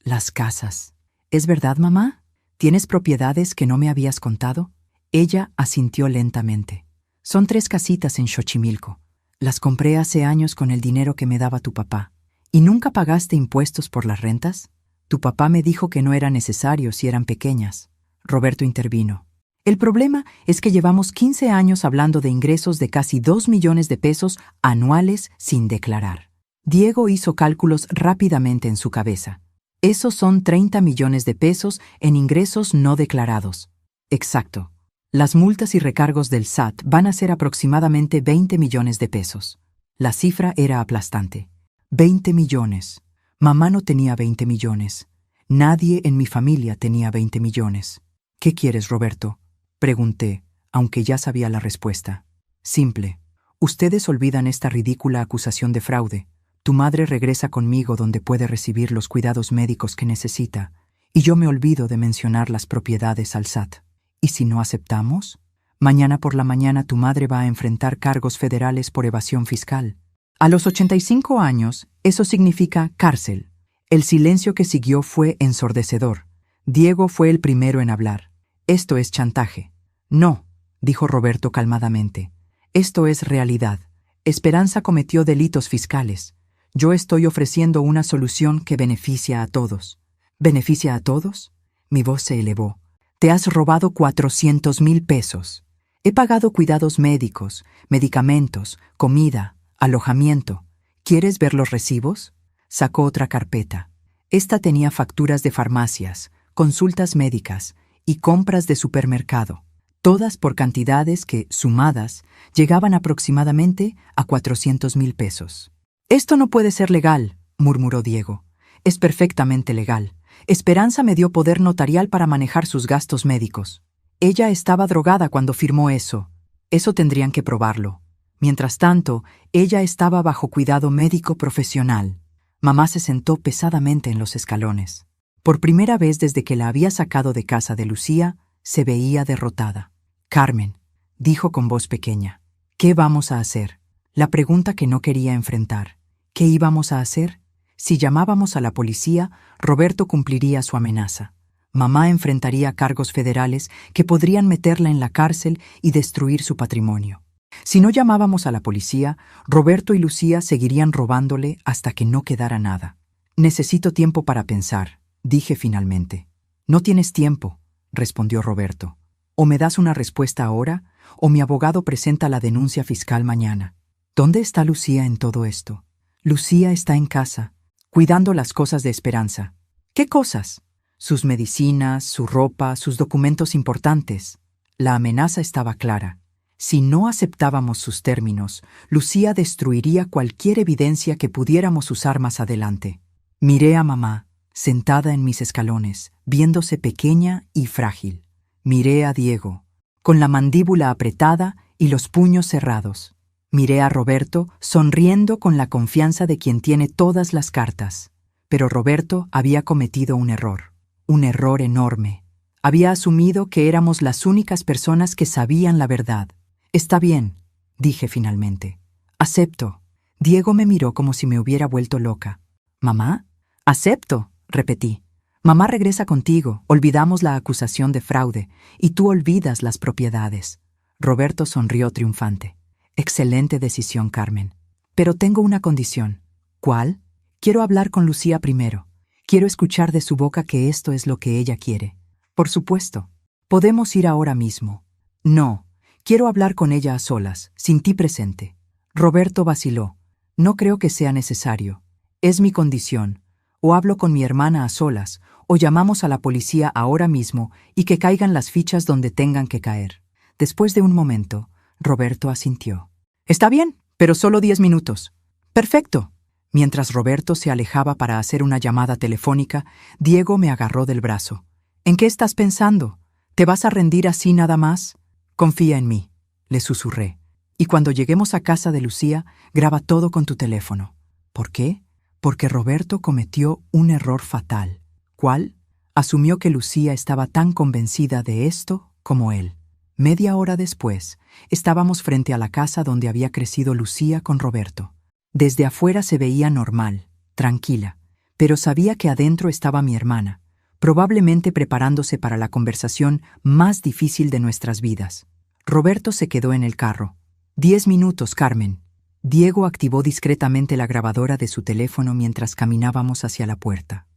las casas. ¿Es verdad, mamá? ¿Tienes propiedades que no me habías contado? Ella asintió lentamente. Son 3 casitas en Xochimilco. Las compré hace años con el dinero que me daba tu papá. ¿Y nunca pagaste impuestos por las rentas? Tu papá me dijo que no era necesario si eran pequeñas. Roberto intervino. El problema es que llevamos 15 años hablando de ingresos de casi 2 millones de pesos anuales sin declarar. Diego hizo cálculos rápidamente en su cabeza. Esos son 30 millones de pesos en ingresos no declarados. Exacto. Las multas y recargos del SAT van a ser aproximadamente 20 millones de pesos. La cifra era aplastante. 20 millones. Mamá no tenía 20 millones. Nadie en mi familia tenía 20 millones. ¿Qué quieres, Roberto?, pregunté, aunque ya sabía la respuesta. Simple. Ustedes olvidan esta ridícula acusación de fraude. Tu madre regresa conmigo donde puede recibir los cuidados médicos que necesita, y yo me olvido de mencionar las propiedades al SAT. ¿Y si no aceptamos? Mañana por la mañana tu madre va a enfrentar cargos federales por evasión fiscal. A los 85 años, eso significa cárcel. El silencio que siguió fue ensordecedor. Diego fue el primero en hablar. Esto es chantaje. No, dijo Roberto calmadamente. Esto es realidad. Esperanza cometió delitos fiscales. Yo estoy ofreciendo una solución que beneficia a todos. ¿Beneficia a todos? Mi voz se elevó. Te has robado 400,000 pesos. He pagado cuidados médicos, medicamentos, comida, alojamiento. ¿Quieres ver los recibos? Sacó otra carpeta. Esta tenía facturas de farmacias, consultas médicas y compras de supermercado, todas por cantidades que, sumadas, llegaban aproximadamente a 400,000 pesos. Esto no puede ser legal, murmuró Diego. Es perfectamente legal. Esperanza me dio poder notarial para manejar sus gastos médicos. Ella estaba drogada cuando firmó eso. Eso tendrían que probarlo. Mientras tanto, ella estaba bajo cuidado médico profesional. Mamá se sentó pesadamente en los escalones. Por primera vez desde que la había sacado de casa de Lucía, se veía derrotada. Carmen, dijo con voz pequeña, ¿qué vamos a hacer? La pregunta que no quería enfrentar. ¿Qué íbamos a hacer? Si llamábamos a la policía, Roberto cumpliría su amenaza. Mamá enfrentaría cargos federales que podrían meterla en la cárcel y destruir su patrimonio. Si no llamábamos a la policía, Roberto y Lucía seguirían robándole hasta que no quedara nada. Necesito tiempo para pensar, dije finalmente. No tienes tiempo, respondió Roberto. O me das una respuesta ahora, o mi abogado presenta la denuncia fiscal mañana. ¿Dónde está Lucía en todo esto? Lucía está en casa, cuidando las cosas de Esperanza. ¿Qué cosas? Sus medicinas, su ropa, sus documentos importantes. La amenaza estaba clara. Si no aceptábamos sus términos, Lucía destruiría cualquier evidencia que pudiéramos usar más adelante. Miré a mamá, sentada en mis escalones, viéndose pequeña y frágil. Miré a Diego, con la mandíbula apretada y los puños cerrados. Miré a Roberto, sonriendo con la confianza de quien tiene todas las cartas. Pero Roberto había cometido un error enorme. Había asumido que éramos las únicas personas que sabían la verdad. Está bien, dije finalmente. Acepto. Diego me miró como si me hubiera vuelto loca. ¿Mamá? Acepto, repetí. Mamá regresa contigo, olvidamos la acusación de fraude, y tú olvidas las propiedades. Roberto sonrió triunfante. Excelente decisión, Carmen. Pero tengo una condición. ¿Cuál? Quiero hablar con Lucía primero. Quiero escuchar de su boca que esto es lo que ella quiere. Por supuesto. ¿Podemos ir ahora mismo? No. Quiero hablar con ella a solas, sin ti presente. Roberto vaciló. No creo que sea necesario. Es mi condición. O hablo con mi hermana a solas, o llamamos a la policía ahora mismo y que caigan las fichas donde tengan que caer. Después de un momento, Roberto asintió. Está bien, pero solo 10 minutos. Perfecto. Mientras Roberto se alejaba para hacer una llamada telefónica, Diego me agarró del brazo. ¿En qué estás pensando? ¿Te vas a rendir así nada más? Confía en mí, le susurré. Y cuando lleguemos a casa de Lucía, graba todo con tu teléfono. ¿Por qué? Porque Roberto cometió un error fatal. ¿Cuál? Asumió que Lucía estaba tan convencida de esto como él. Media hora después, estábamos frente a la casa donde había crecido Lucía con Roberto. Desde afuera se veía normal, tranquila, pero sabía que adentro estaba mi hermana, probablemente preparándose para la conversación más difícil de nuestras vidas. Roberto se quedó en el carro. 10 minutos, Carmen. Diego activó discretamente la grabadora de su teléfono mientras caminábamos hacia la puerta.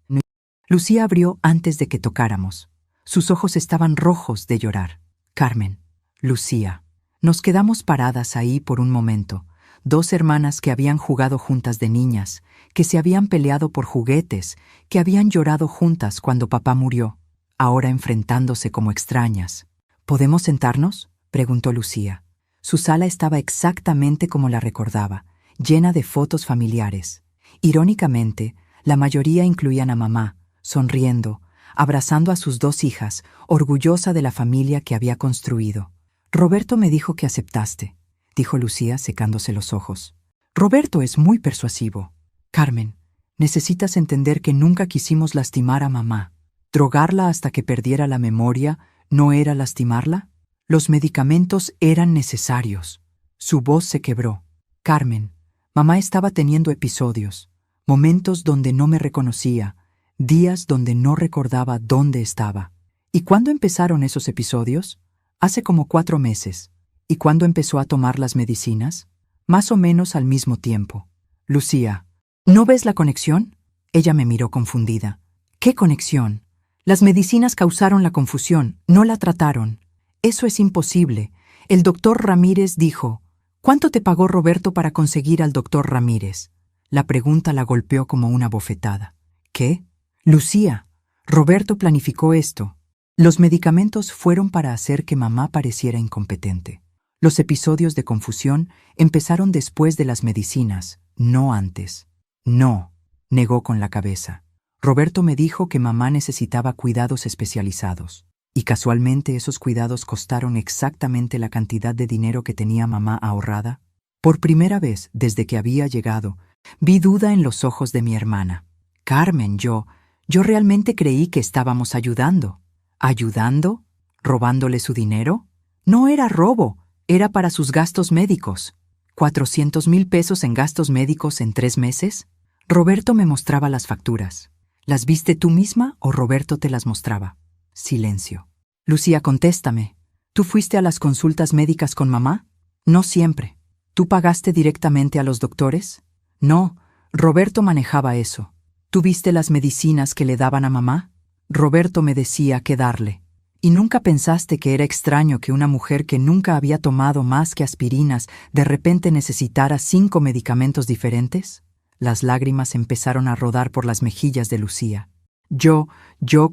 Lucía abrió antes de que tocáramos. Sus ojos estaban rojos de llorar. Carmen, Lucía. Nos quedamos paradas ahí por un momento. 2 hermanas que habían jugado juntas de niñas, que se habían peleado por juguetes, que habían llorado juntas cuando papá murió, ahora enfrentándose como extrañas. ¿Podemos sentarnos?, preguntó Lucía. Su sala estaba exactamente como la recordaba, llena de fotos familiares. Irónicamente, la mayoría incluían a mamá, sonriendo, abrazando a sus 2 hijas, orgullosa de la familia que había construido. Roberto me dijo que aceptaste, dijo Lucía secándose los ojos. Roberto es muy persuasivo. Carmen, necesitas entender que nunca quisimos lastimar a mamá. ¿Drogarla hasta que perdiera la memoria no era lastimarla? Los medicamentos eran necesarios. Su voz se quebró. Carmen, mamá estaba teniendo episodios, momentos donde no me reconocía, días donde no recordaba dónde estaba. ¿Y cuándo empezaron esos episodios? Hace como 4 meses. ¿Y cuándo empezó a tomar las medicinas? Más o menos al mismo tiempo. Lucía, ¿no ves la conexión? Ella me miró confundida. ¿Qué conexión? Las medicinas causaron la confusión, no la trataron. Eso es imposible. El doctor Ramírez dijo. ¿Cuánto te pagó Roberto para conseguir al doctor Ramírez? La pregunta la golpeó como una bofetada. ¿Qué? Lucía, Roberto planificó esto. Los medicamentos fueron para hacer que mamá pareciera incompetente. Los episodios de confusión empezaron después de las medicinas, no antes. No, negó con la cabeza. Roberto me dijo que mamá necesitaba cuidados especializados. Y casualmente esos cuidados costaron exactamente la cantidad de dinero que tenía mamá ahorrada. Por primera vez desde que había llegado, vi duda en los ojos de mi hermana. Carmen, yo realmente creí que estábamos ayudando. ¿Ayudando? ¿Robándole su dinero? No era robo, era para sus gastos médicos. ¿400,000 pesos en gastos médicos en 3 meses? Roberto me mostraba las facturas. ¿Las viste tú misma o Roberto te las mostraba? Silencio. Lucía, contéstame. ¿Tú fuiste a las consultas médicas con mamá? No siempre. ¿Tú pagaste directamente a los doctores? No, Roberto manejaba eso. ¿Tú viste las medicinas que le daban a mamá? Roberto me decía qué darle. ¿Y nunca pensaste que era extraño que una mujer que nunca había tomado más que aspirinas de repente necesitara 5 medicamentos diferentes? Las lágrimas empezaron a rodar por las mejillas de Lucía. Yo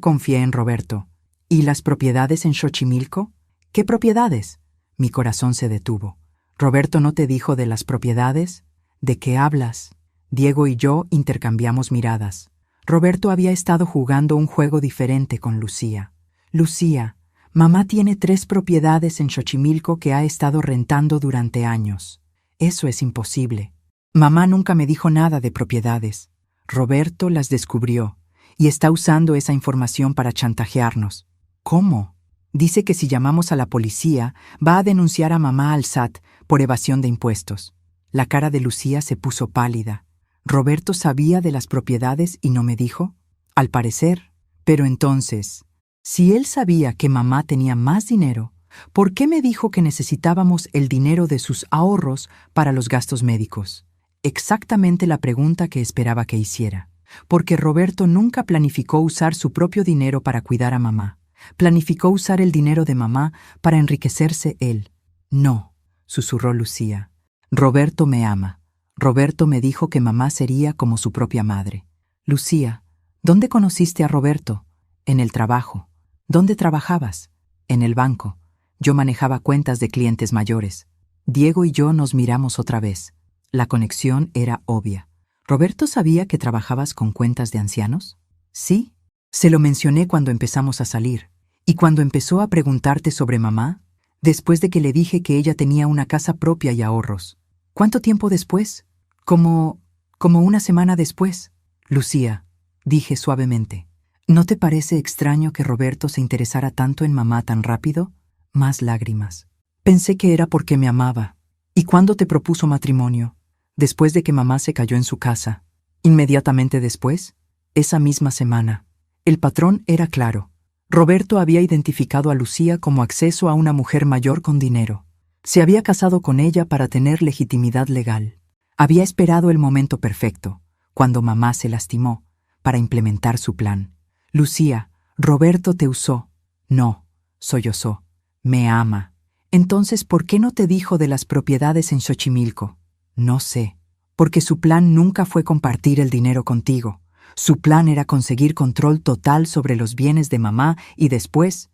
confié en Roberto. ¿Y las propiedades en Xochimilco? ¿Qué propiedades? Mi corazón se detuvo. ¿Roberto no te dijo de las propiedades? ¿De qué hablas? Diego y yo intercambiamos miradas. Roberto había estado jugando un juego diferente con Lucía. Lucía, mamá tiene 3 propiedades en Xochimilco que ha estado rentando durante años. Eso es imposible. Mamá nunca me dijo nada de propiedades. Roberto las descubrió y está usando esa información para chantajearnos. ¿Cómo? Dice que si llamamos a la policía, va a denunciar a mamá al SAT por evasión de impuestos. La cara de Lucía se puso pálida. ¿Roberto sabía de las propiedades y no me dijo? Al parecer. Pero entonces, si él sabía que mamá tenía más dinero, ¿por qué me dijo que necesitábamos el dinero de sus ahorros para los gastos médicos? Exactamente la pregunta que esperaba que hiciera. Porque Roberto nunca planificó usar su propio dinero para cuidar a mamá. Planificó usar el dinero de mamá para enriquecerse él. No, susurró Lucía. Roberto me ama. Roberto me dijo que mamá sería como su propia madre. Lucía, ¿dónde conociste a Roberto? En el trabajo. ¿Dónde trabajabas? En el banco. Yo manejaba cuentas de clientes mayores. Diego y yo nos miramos otra vez. La conexión era obvia. ¿Roberto sabía que trabajabas con cuentas de ancianos? Sí. Se lo mencioné cuando empezamos a salir. ¿Y cuando empezó a preguntarte sobre mamá? Después de que le dije que ella tenía una casa propia y ahorros. ¿Cuánto tiempo después? Como una semana después. Lucía, dije suavemente, ¿no te parece extraño que Roberto se interesara tanto en mamá tan rápido? Más lágrimas. Pensé que era porque me amaba. ¿Y cuándo te propuso matrimonio? Después de que mamá se cayó en su casa. ¿Inmediatamente después? Esa misma semana. El patrón era claro. Roberto había identificado a Lucía como acceso a una mujer mayor con dinero. Se había casado con ella para tener legitimidad legal. Había esperado el momento perfecto, cuando mamá se lastimó, para implementar su plan. Lucía, Roberto te usó. No, sollozó. Me ama. Entonces, ¿por qué no te dijo de las propiedades en Xochimilco? No sé. Porque su plan nunca fue compartir el dinero contigo. Su plan era conseguir control total sobre los bienes de mamá y después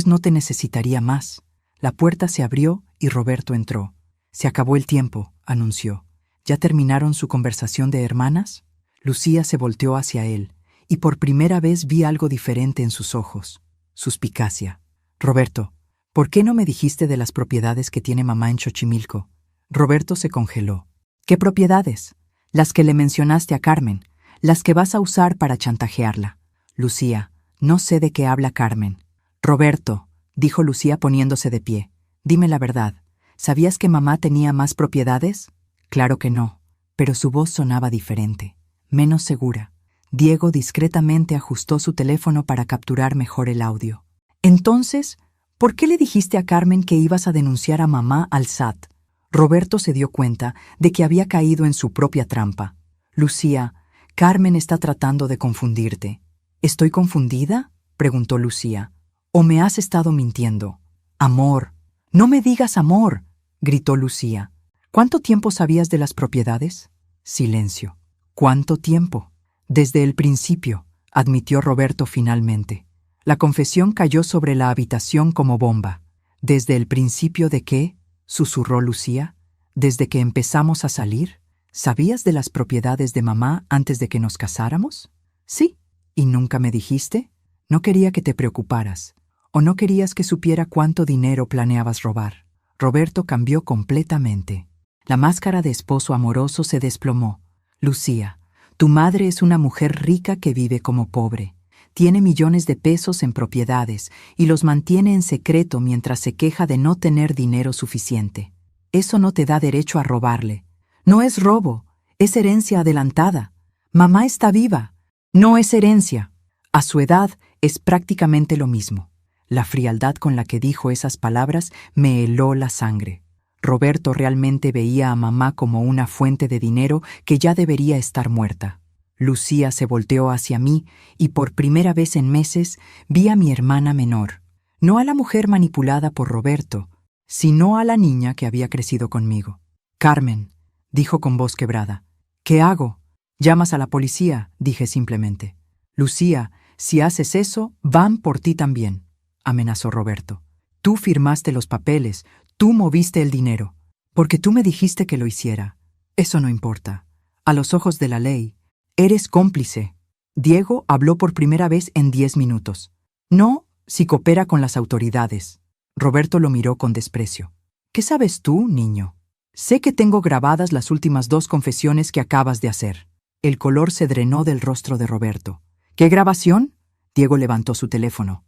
no te necesitaría más. La puerta se abrió y Roberto entró. Se acabó el tiempo, anunció. ¿Ya terminaron su conversación de hermanas? Lucía se volteó hacia él y por primera vez vi algo diferente en sus ojos. Suspicacia. Roberto, ¿por qué no me dijiste de las propiedades que tiene mamá en Xochimilco? Roberto se congeló. ¿Qué propiedades? Las que le mencionaste a Carmen. Las que vas a usar para chantajearla. Lucía, no sé de qué habla Carmen. Roberto, dijo Lucía poniéndose de pie, dime la verdad. ¿Sabías que mamá tenía más propiedades? Claro que no, pero su voz sonaba diferente, menos segura. Diego discretamente ajustó su teléfono para capturar mejor el audio. Entonces, ¿por qué le dijiste a Carmen que ibas a denunciar a mamá al SAT? Roberto se dio cuenta de que había caído en su propia trampa. Lucía, Carmen está tratando de confundirte. ¿Estoy confundida? Preguntó Lucía. ¿O me has estado mintiendo? Amor. No me digas amor, gritó Lucía. ¿Cuánto tiempo sabías de las propiedades? Silencio. ¿Cuánto tiempo? Desde el principio, admitió Roberto finalmente. La confesión cayó sobre la habitación como bomba. ¿Desde el principio de qué? Susurró Lucía. ¿Desde que empezamos a salir? ¿Sabías de las propiedades de mamá antes de que nos casáramos? Sí. ¿Y nunca me dijiste? No quería que te preocuparas. ¿O no querías que supiera cuánto dinero planeabas robar? Roberto cambió completamente. La máscara de esposo amoroso se desplomó. Lucía, tu madre es una mujer rica que vive como pobre. Tiene millones de pesos en propiedades y los mantiene en secreto mientras se queja de no tener dinero suficiente. Eso no te da derecho a robarle. No es robo, es herencia adelantada. Mamá está viva. No es herencia. A su edad, Es prácticamente lo mismo. La frialdad con la que dijo esas palabras me heló la sangre. Roberto realmente veía a mamá como una fuente de dinero que ya debería estar muerta. Lucía se volteó hacia mí y por primera vez en meses vi a mi hermana menor. No a la mujer manipulada por Roberto, sino a la niña que había crecido conmigo. «Carmen», dijo con voz quebrada. «¿Qué hago?» «Llamas a la policía», dije simplemente. «Lucía, si haces eso, van por ti también», amenazó Roberto. «Tú firmaste los papeles, tú moviste el dinero, porque tú me dijiste que lo hiciera. Eso no importa. A los ojos de la ley, eres cómplice». Diego habló por primera vez en 10 minutos. «No, si coopera con las autoridades». Roberto lo miró con desprecio. «¿Qué sabes tú, niño? Sé que tengo grabadas las últimas 2 confesiones que acabas de hacer». El color se drenó del rostro de Roberto. «¿Qué grabación?» Diego levantó su teléfono.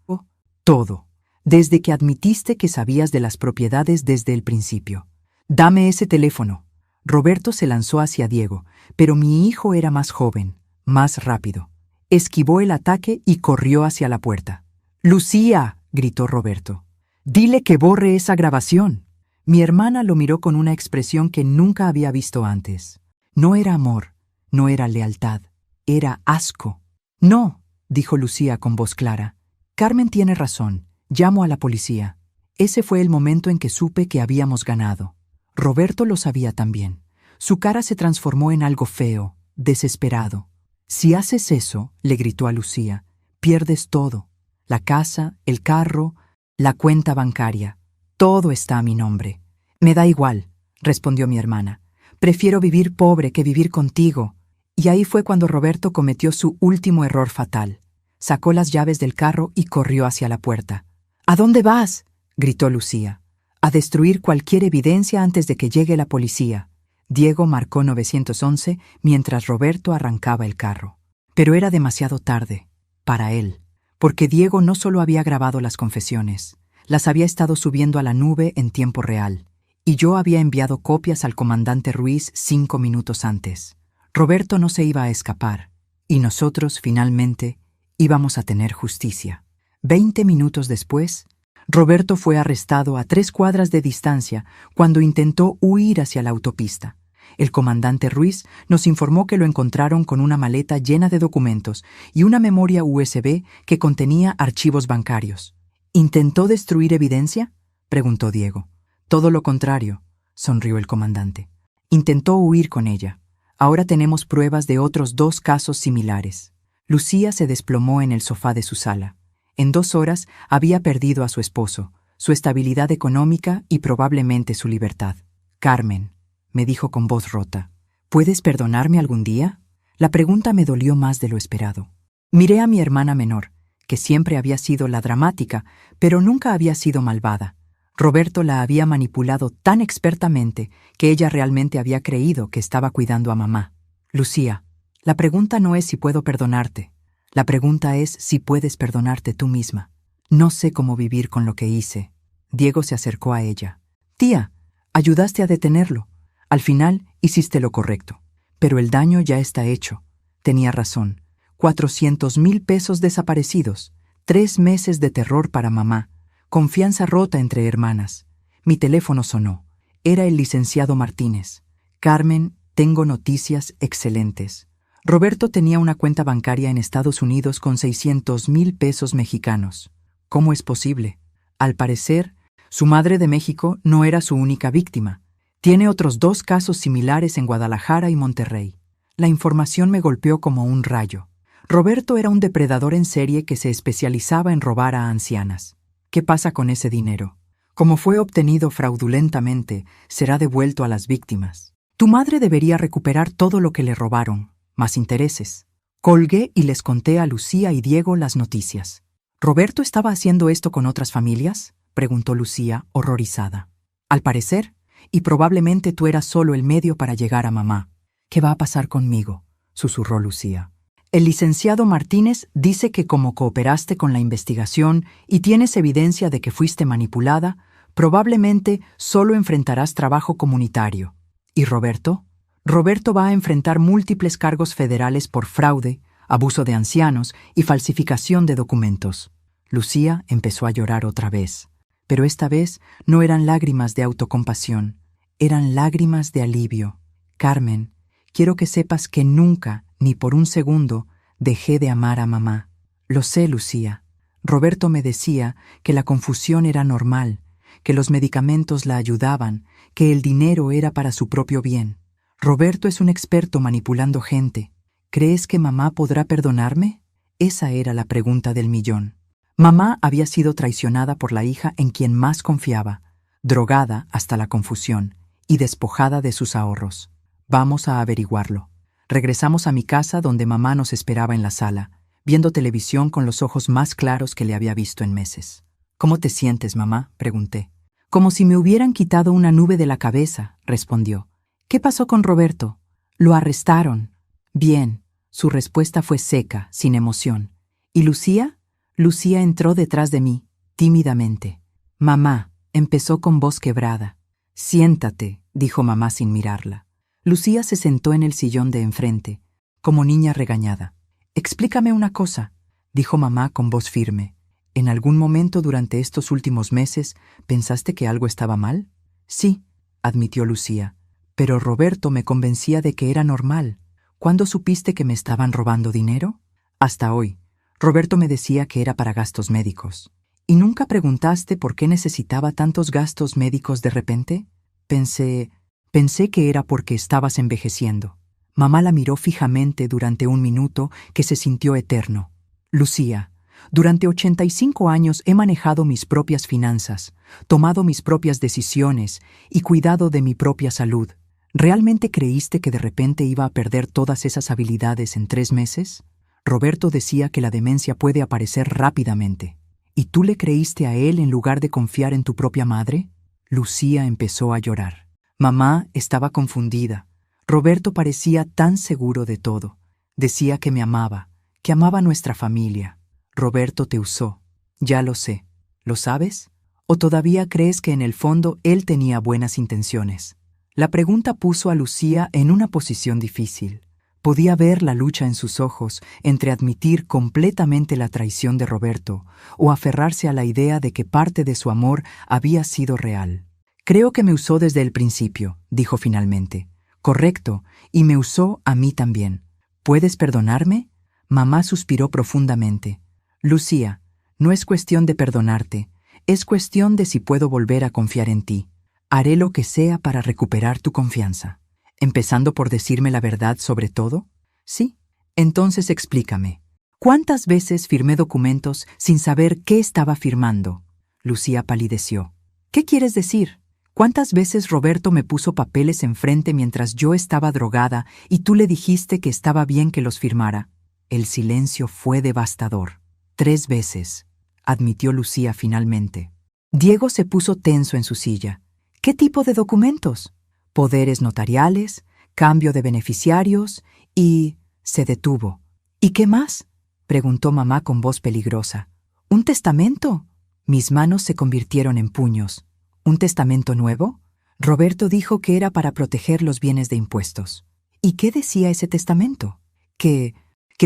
«Todo. Desde que admitiste que sabías de las propiedades desde el principio. Dame ese teléfono». Roberto se lanzó hacia Diego, pero mi hijo era más joven, más rápido. Esquivó el ataque y corrió hacia la puerta. «Lucía», gritó Roberto. «Dile que borre esa grabación». Mi hermana lo miró con una expresión que nunca había visto antes. No era amor, no era lealtad, era asco. «No», dijo Lucía con voz clara. «Carmen tiene razón. Llamo a la policía». Ese fue el momento en que supe que habíamos ganado. Roberto lo sabía también. Su cara se transformó en algo feo, desesperado. «Si haces eso», le gritó a Lucía, «pierdes todo. La casa, el carro, la cuenta bancaria. Todo está a mi nombre». «Me da igual», respondió mi hermana. «Prefiero vivir pobre que vivir contigo». Y ahí fue cuando Roberto cometió su último error fatal. Sacó las llaves del carro y corrió hacia la puerta. «¿A dónde vas?», gritó Lucía. «A destruir cualquier evidencia antes de que llegue la policía». Diego marcó 911 mientras Roberto arrancaba el carro. Pero era demasiado tarde, para él, porque Diego no solo había grabado las confesiones, las había estado subiendo a la nube en tiempo real, y yo había enviado copias al comandante Ruiz 5 minutos antes. Roberto no se iba a escapar, y nosotros, finalmente, íbamos a tener justicia. 20 minutos después, Roberto fue arrestado a 3 cuadras de distancia cuando intentó huir hacia la autopista. El comandante Ruiz nos informó que lo encontraron con una maleta llena de documentos y una memoria USB que contenía archivos bancarios. «¿Intentó destruir evidencia?», preguntó Diego. «Todo lo contrario», sonrió el comandante. «Intentó huir con ella. Ahora tenemos pruebas de otros 2 casos similares». Lucía se desplomó en el sofá de su sala. En 2 horas había perdido a su esposo, su estabilidad económica y probablemente su libertad. «Carmen», me dijo con voz rota, «¿puedes perdonarme algún día?». La pregunta me dolió más de lo esperado. Miré a mi hermana menor, que siempre había sido la dramática, pero nunca había sido malvada. Roberto la había manipulado tan expertamente que ella realmente había creído que estaba cuidando a mamá. «Lucía, la pregunta no es si puedo perdonarte. La pregunta es si puedes perdonarte tú misma. No sé cómo vivir con lo que hice». Diego se acercó a ella. «Tía, ayudaste a detenerlo. Al final hiciste lo correcto. Pero el daño ya está hecho». Tenía razón. 400,000 pesos desaparecidos. 3 meses de terror para mamá. Confianza rota entre hermanas. Mi teléfono sonó. Era el licenciado Martínez. «Carmen, tengo noticias excelentes. Roberto tenía una cuenta bancaria en Estados Unidos con 600,000 pesos mexicanos. ¿Cómo es posible? Al parecer, su madre de México no era su única víctima. Tiene otros 2 casos similares en Guadalajara y Monterrey». La información me golpeó como un rayo. Roberto era un depredador en serie que se especializaba en robar a ancianas. ¿Qué pasa con ese dinero? Como fue obtenido fraudulentamente, será devuelto a las víctimas. Tu madre debería recuperar todo lo que le robaron, más intereses. Colgué y les conté a Lucía y Diego las noticias. ¿Roberto estaba haciendo esto con otras familias?, preguntó Lucía, horrorizada. Al parecer, y probablemente tú eras solo el medio para llegar a mamá. ¿Qué va a pasar conmigo?, susurró Lucía. El licenciado Martínez dice que como cooperaste con la investigación y tienes evidencia de que fuiste manipulada, probablemente solo enfrentarás trabajo comunitario. ¿Y Roberto? Roberto va a enfrentar múltiples cargos federales por fraude, abuso de ancianos y falsificación de documentos. Lucía empezó a llorar otra vez, pero esta vez no eran lágrimas de autocompasión, eran lágrimas de alivio. Carmen, quiero que sepas que nunca, ni por un segundo, dejé de amar a mamá. Lo sé, Lucía. Roberto me decía que la confusión era normal, que los medicamentos la ayudaban, que el dinero era para su propio bien. Roberto es un experto manipulando gente. ¿Crees que mamá podrá perdonarme? Esa era la pregunta del millón. Mamá había sido traicionada por la hija en quien más confiaba, drogada hasta la confusión y despojada de sus ahorros. Vamos a averiguarlo. Regresamos a mi casa donde mamá nos esperaba en la sala, viendo televisión con los ojos más claros que le había visto en meses. ¿Cómo te sientes, mamá?, pregunté. Como si me hubieran quitado una nube de la cabeza, respondió. ¿Qué pasó con Roberto? Lo arrestaron. Bien. Su respuesta fue seca, sin emoción. ¿Y Lucía? Lucía entró detrás de mí, tímidamente. Mamá, empezó con voz quebrada. Siéntate, dijo mamá sin mirarla. Lucía se sentó en el sillón de enfrente, como niña regañada. Explícame una cosa, dijo mamá con voz firme. ¿En algún momento durante estos últimos meses pensaste que algo estaba mal? Sí, admitió Lucía, pero Roberto me convencía de que era normal. ¿Cuándo supiste que me estaban robando dinero? Hasta hoy. Roberto me decía que era para gastos médicos. ¿Y nunca preguntaste por qué necesitaba tantos gastos médicos de repente? Pensé que era porque estabas envejeciendo. Mamá la miró fijamente durante un minuto que se sintió eterno. Lucía, durante 85 años he manejado mis propias finanzas, tomado mis propias decisiones y cuidado de mi propia salud. ¿Realmente creíste que de repente iba a perder todas esas habilidades en 3 meses? Roberto decía que la demencia puede aparecer rápidamente. ¿Y tú le creíste a él en lugar de confiar en tu propia madre? Lucía empezó a llorar. Mamá estaba confundida. Roberto parecía tan seguro de todo. Decía que me amaba, que amaba a nuestra familia. Roberto te usó. Ya lo sé. ¿Lo sabes? ¿O todavía crees que en el fondo él tenía buenas intenciones? La pregunta puso a Lucía en una posición difícil. Podía ver la lucha en sus ojos entre admitir completamente la traición de Roberto o aferrarse a la idea de que parte de su amor había sido real. Creo que me usó desde el principio, dijo finalmente. Correcto, y me usó a mí también. ¿Puedes perdonarme? Mamá suspiró profundamente. Lucía, no es cuestión de perdonarte, es cuestión de si puedo volver a confiar en ti. Haré lo que sea para recuperar tu confianza. ¿Empezando por decirme la verdad sobre todo? Sí. Entonces explícame. ¿Cuántas veces firmé documentos sin saber qué estaba firmando? Lucía palideció. ¿Qué quieres decir? ¿Cuántas veces Roberto me puso papeles enfrente mientras yo estaba drogada y tú le dijiste que estaba bien que los firmara? El silencio fue devastador. 3 veces, admitió Lucía finalmente. Diego se puso tenso en su silla. ¿Qué tipo de documentos? Poderes notariales, cambio de beneficiarios y... se detuvo. ¿Y qué más?, preguntó mamá con voz peligrosa. ¿Un testamento? Mis manos se convirtieron en puños. ¿Un testamento nuevo? Roberto dijo que era para proteger los bienes de impuestos. ¿Y qué decía ese testamento? Que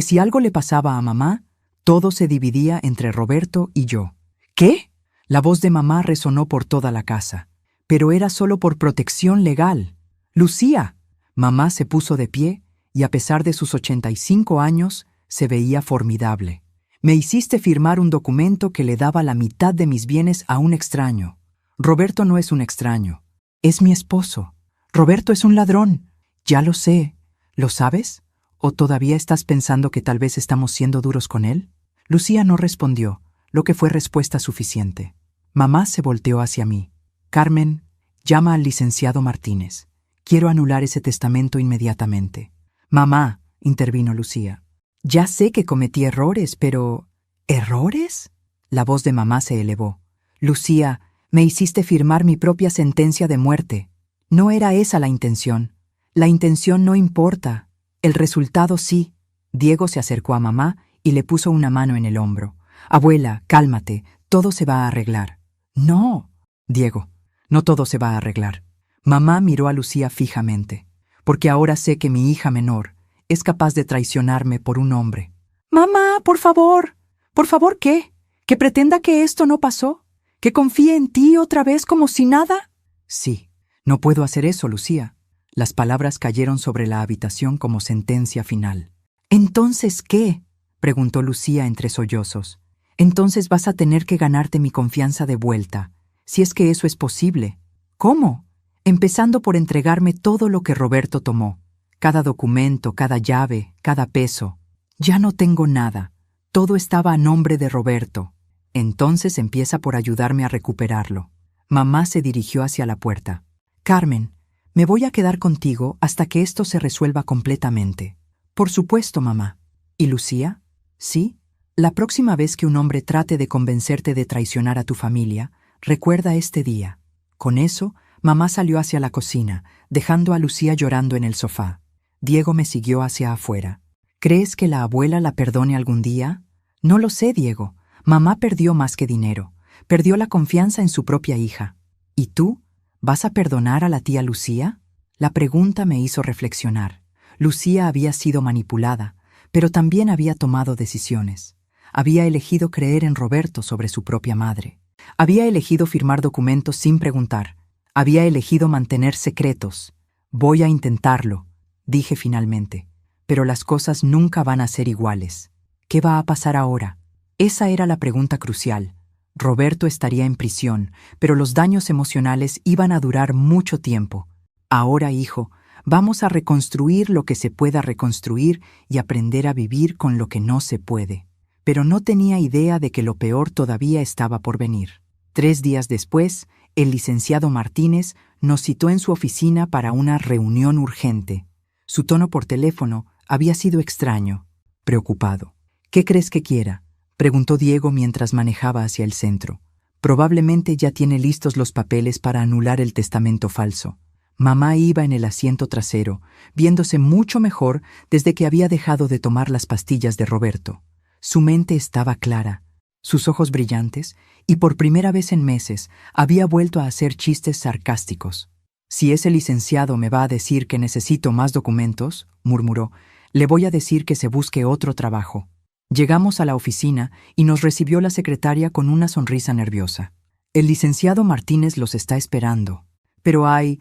si algo le pasaba a mamá, todo se dividía entre Roberto y yo. ¿Qué? La voz de mamá resonó por toda la casa. Pero era solo por protección legal. ¡Lucía! Mamá se puso de pie y a pesar de sus 85 años, se veía formidable. Me hiciste firmar un documento que le daba la mitad de mis bienes a un extraño. Roberto no es un extraño. Es mi esposo. Roberto es un ladrón. Ya lo sé. ¿Lo sabes? ¿O todavía estás pensando que tal vez estamos siendo duros con él? Lucía no respondió, lo que fue respuesta suficiente. Mamá se volteó hacia mí. Carmen, llama al licenciado Martínez. Quiero anular ese testamento inmediatamente. Mamá, intervino Lucía. Ya sé que cometí errores, pero... ¿Errores? La voz de mamá se elevó. Lucía, me hiciste firmar mi propia sentencia de muerte. No era esa la intención. La intención no importa. El resultado sí. Diego se acercó a mamá y le puso una mano en el hombro. Abuela, cálmate, todo se va a arreglar. No, Diego, no todo se va a arreglar. Mamá miró a Lucía fijamente, porque ahora sé que mi hija menor, es capaz de traicionarme por un hombre. Mamá, por favor. ¿Por favor qué? ¿Que pretenda que esto no pasó? ¿Que confíe en ti otra vez como si nada? Sí, no puedo hacer eso, Lucía. Las palabras cayeron sobre la habitación como sentencia final. ¿Entonces qué?, preguntó Lucía entre sollozos. Entonces vas a tener que ganarte mi confianza de vuelta, si es que eso es posible. ¿Cómo? Empezando por entregarme todo lo que Roberto tomó. Cada documento, cada llave, cada peso. Ya no tengo nada. Todo estaba a nombre de Roberto. Entonces empieza por ayudarme a recuperarlo. Mamá se dirigió hacia la puerta. Carmen, me voy a quedar contigo hasta que esto se resuelva completamente. Por supuesto, mamá. ¿Y Lucía? Sí. La próxima vez que un hombre trate de convencerte de traicionar a tu familia, recuerda este día. Con eso, mamá salió hacia la cocina, dejando a Lucía llorando en el sofá. Diego me siguió hacia afuera. ¿Crees que la abuela la perdone algún día? No lo sé, Diego. Mamá perdió más que dinero. Perdió la confianza en su propia hija. ¿Y tú? ¿Vas a perdonar a la tía Lucía? La pregunta me hizo reflexionar. Lucía había sido manipulada, pero también había tomado decisiones. Había elegido creer en Roberto sobre su propia madre. Había elegido firmar documentos sin preguntar. Había elegido mantener secretos. Voy a intentarlo, dije finalmente. Pero las cosas nunca van a ser iguales. ¿Qué va a pasar ahora? Esa era la pregunta crucial. Roberto estaría en prisión, pero los daños emocionales iban a durar mucho tiempo. Ahora, hijo, vamos a reconstruir lo que se pueda reconstruir y aprender a vivir con lo que no se puede. Pero no tenía idea de que lo peor todavía estaba por venir. 3 días después, el licenciado Martínez nos citó en su oficina para una reunión urgente. Su tono por teléfono había sido extraño, preocupado. ¿Qué crees que quiera?, preguntó Diego mientras manejaba hacia el centro. Probablemente ya tiene listos los papeles para anular el testamento falso. Mamá iba en el asiento trasero, viéndose mucho mejor desde que había dejado de tomar las pastillas de Roberto. Su mente estaba clara, sus ojos brillantes, y por primera vez en meses había vuelto a hacer chistes sarcásticos. «Si ese licenciado me va a decir que necesito más documentos», murmuró, «le voy a decir que se busque otro trabajo». Llegamos a la oficina y nos recibió la secretaria con una sonrisa nerviosa. «El licenciado Martínez los está esperando. Pero hay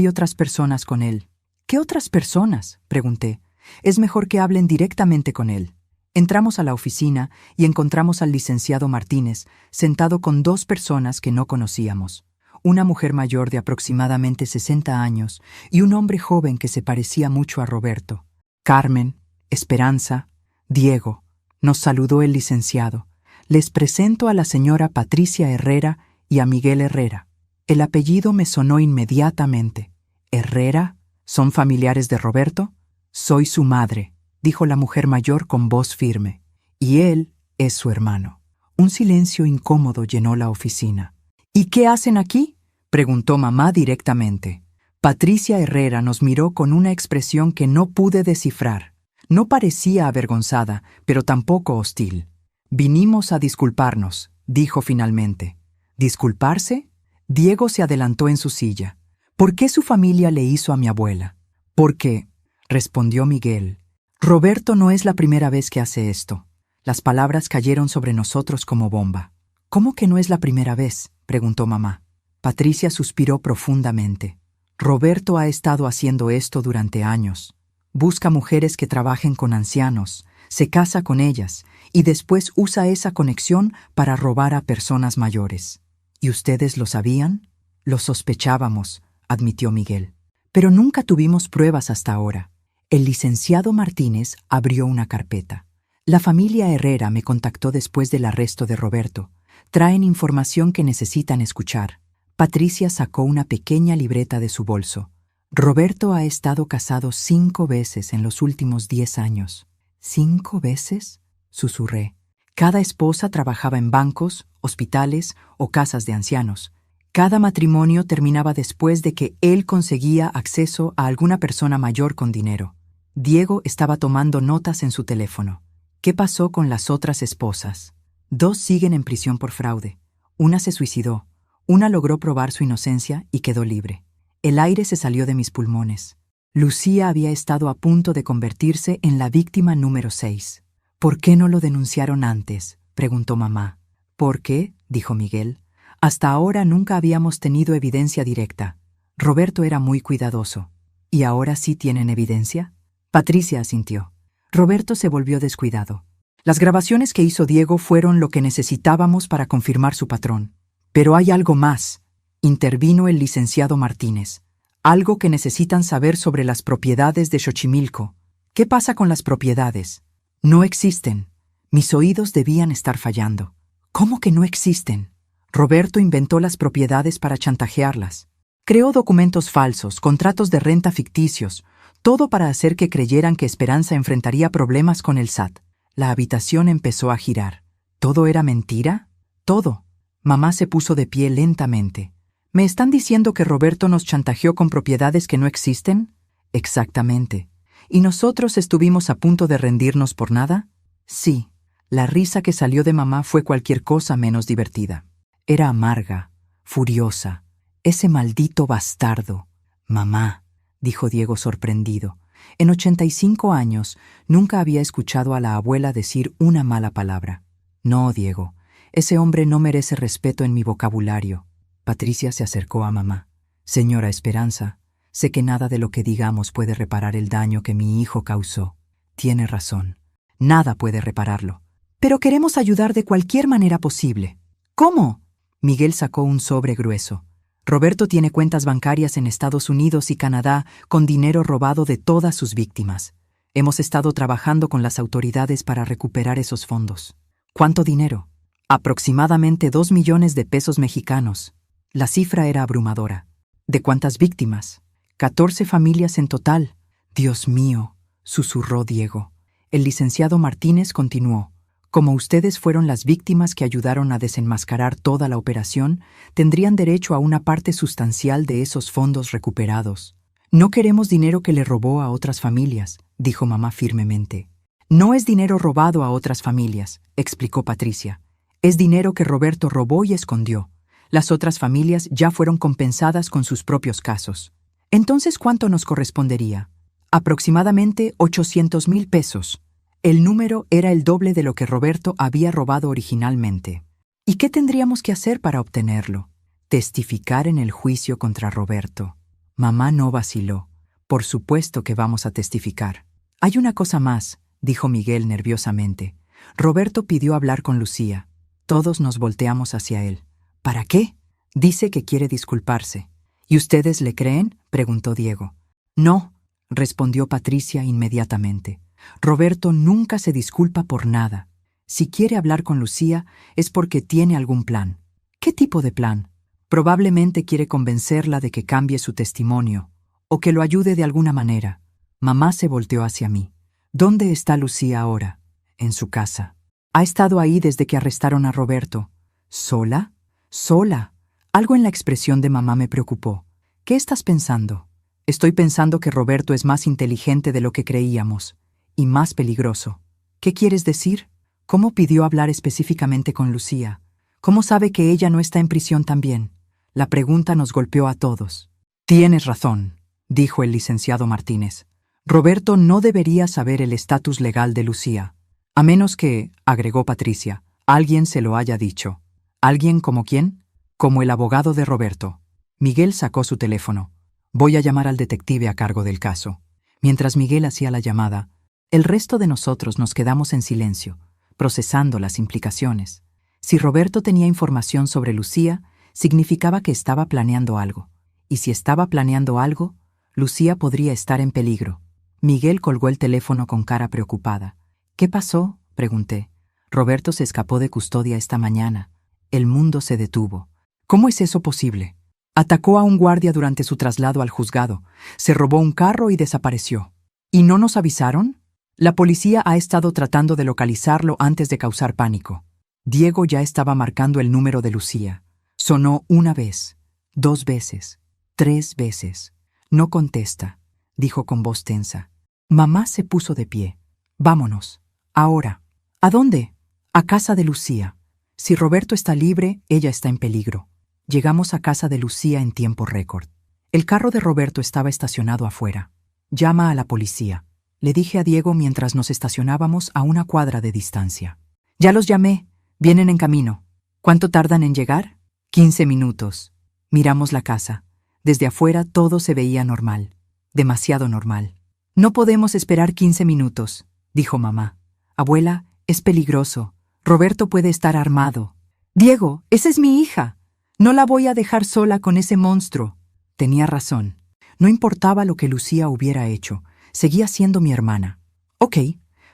otras personas con él». «¿Qué otras personas?», pregunté. «Es mejor que hablen directamente con él». Entramos a la oficina y encontramos al licenciado Martínez sentado con 2 personas que no conocíamos. Una mujer mayor de aproximadamente 60 años y un hombre joven que se parecía mucho a Roberto. «Carmen, Esperanza, Diego», nos saludó el licenciado. «Les presento a la señora Patricia Herrera y a Miguel Herrera». El apellido me sonó inmediatamente. «¿Herrera? ¿Son familiares de Roberto?» «Soy su madre», dijo la mujer mayor con voz firme. «Y él es su hermano». Un silencio incómodo llenó la oficina. «¿Y qué hacen aquí?», preguntó mamá directamente. Patricia Herrera nos miró con una expresión que no pude descifrar. No parecía avergonzada, pero tampoco hostil. «Vinimos a disculparnos», dijo finalmente. «¿Disculparse?». Diego se adelantó en su silla. «¿Por qué su familia le hizo a mi abuela?». «Porque», respondió Miguel, «Roberto no es la primera vez que hace esto». Las palabras cayeron sobre nosotros como bomba. «¿Cómo que no es la primera vez?», preguntó mamá. Patricia suspiró profundamente. «Roberto ha estado haciendo esto durante años. Busca mujeres que trabajen con ancianos, se casa con ellas y después usa esa conexión para robar a personas mayores». «¿Y ustedes lo sabían?». «Lo sospechábamos», admitió Miguel. «Pero nunca tuvimos pruebas hasta ahora». El licenciado Martínez abrió una carpeta. «La familia Herrera me contactó después del arresto de Roberto. Traen información que necesitan escuchar». Patricia sacó una pequeña libreta de su bolso. «Roberto ha estado casado 5 veces en los últimos 10 años». «¿5 veces?», susurré. Cada esposa trabajaba en bancos, hospitales o casas de ancianos. Cada matrimonio terminaba después de que él conseguía acceso a alguna persona mayor con dinero. Diego estaba tomando notas en su teléfono. «¿Qué pasó con las otras esposas?». «2 siguen en prisión por fraude. Una se suicidó. Una logró probar su inocencia y quedó libre. El aire se salió de mis pulmones. Lucía había estado a punto de convertirse en la víctima número 6. ¿Por qué no lo denunciaron antes?, preguntó mamá. ¿Por qué?, dijo Miguel. Hasta ahora nunca habíamos tenido evidencia directa. Roberto era muy cuidadoso. ¿Y ahora sí tienen evidencia? Patricia asintió. Roberto se volvió descuidado. Las grabaciones que hizo Diego fueron lo que necesitábamos para confirmar su patrón. Pero hay algo más, intervino el licenciado Martínez. Algo que necesitan saber sobre las propiedades de Xochimilco. ¿Qué pasa con las propiedades? No existen. Mis oídos debían estar fallando. ¿Cómo que no existen? Roberto inventó las propiedades para chantajearlas. Creó documentos falsos, contratos de renta ficticios, todo para hacer que creyeran que Esperanza enfrentaría problemas con el SAT. La habitación empezó a girar. ¿Todo era mentira? Todo. Mamá se puso de pie lentamente. ¿Me están diciendo que Roberto nos chantajeó con propiedades que no existen? Exactamente. ¿Y nosotros estuvimos a punto de rendirnos por nada? Sí. La risa que salió de mamá fue cualquier cosa menos divertida. Era amarga, furiosa. Ese maldito bastardo. Mamá, dijo Diego sorprendido. En 85 años nunca había escuchado a la abuela decir una mala palabra. No, Diego, ese hombre no merece respeto en mi vocabulario. Patricia se acercó a mamá. Señora Esperanza, sé que nada de lo que digamos puede reparar el daño que mi hijo causó. Tiene razón. Nada puede repararlo. Pero queremos ayudar de cualquier manera posible. ¿Cómo? Miguel sacó un sobre grueso. Roberto tiene cuentas bancarias en Estados Unidos y Canadá con dinero robado de todas sus víctimas. Hemos estado trabajando con las autoridades para recuperar esos fondos. ¿Cuánto dinero? Aproximadamente 2 millones de pesos mexicanos. La cifra era abrumadora. ¿De cuántas víctimas? 14 familias en total. Dios mío, susurró Diego. El licenciado Martínez continuó. Como ustedes fueron las víctimas que ayudaron a desenmascarar toda la operación, tendrían derecho a una parte sustancial de esos fondos recuperados. No queremos dinero que le robó a otras familias, dijo mamá firmemente. No es dinero robado a otras familias, explicó Patricia. Es dinero que Roberto robó y escondió. Las otras familias ya fueron compensadas con sus propios casos. Entonces, ¿cuánto nos correspondería? Aproximadamente 800,000 pesos. El número era el doble de lo que Roberto había robado originalmente. ¿Y qué tendríamos que hacer para obtenerlo? Testificar en el juicio contra Roberto. Mamá no vaciló. Por supuesto que vamos a testificar. Hay una cosa más, dijo Miguel nerviosamente. Roberto pidió hablar con Lucía. Todos nos volteamos hacia él. ¿Para qué? Dice que quiere disculparse. ¿Y ustedes le creen?, preguntó Diego. No, respondió Patricia inmediatamente. Roberto nunca se disculpa por nada. Si quiere hablar con Lucía es porque tiene algún plan. ¿Qué tipo de plan? Probablemente quiere convencerla de que cambie su testimonio o que lo ayude de alguna manera. Mamá se volteó hacia mí. ¿Dónde está Lucía ahora? En su casa. Ha estado ahí desde que arrestaron a Roberto. ¿Sola? Sola. Algo en la expresión de mamá me preocupó. ¿Qué estás pensando? Estoy pensando que Roberto es más inteligente de lo que creíamos. Y más peligroso. ¿Qué quieres decir? ¿Cómo pidió hablar específicamente con Lucía? ¿Cómo sabe que ella no está en prisión también? La pregunta nos golpeó a todos. Tienes razón, dijo el licenciado Martínez. Roberto no debería saber el estatus legal de Lucía. A menos que, agregó Patricia, alguien se lo haya dicho. ¿Alguien como quién? Como el abogado de Roberto. Miguel sacó su teléfono. Voy a llamar al detective a cargo del caso. Mientras Miguel hacía la llamada, el resto de nosotros nos quedamos en silencio, procesando las implicaciones. Si Roberto tenía información sobre Lucía, significaba que estaba planeando algo. Y si estaba planeando algo, Lucía podría estar en peligro. Miguel colgó el teléfono con cara preocupada. ¿Qué pasó?, pregunté. Roberto se escapó de custodia esta mañana. El mundo se detuvo. ¿Cómo es eso posible? Atacó a un guardia durante su traslado al juzgado, se robó un carro y desapareció. ¿Y no nos avisaron? La policía ha estado tratando de localizarlo antes de causar pánico. Diego ya estaba marcando el número de Lucía. Sonó 1 vez, 2 veces, 3 veces. No contesta, dijo con voz tensa. Mamá se puso de pie. Vámonos. Ahora. ¿A dónde? A casa de Lucía. Si Roberto está libre, ella está en peligro. Llegamos a casa de Lucía en tiempo récord. El carro de Roberto estaba estacionado afuera. Llama a la policía, le dije a Diego mientras nos estacionábamos a una cuadra de distancia. Ya los llamé, vienen en camino. ¿Cuánto tardan en llegar? 15 minutos. Miramos la casa. Desde afuera todo se veía normal, demasiado normal. No podemos esperar 15 minutos, dijo mamá. Abuela, es peligroso. Roberto puede estar armado. Diego, esa es mi hija. No la voy a dejar sola con ese monstruo. Tenía razón. No importaba lo que Lucía hubiera hecho, seguía siendo mi hermana. Ok,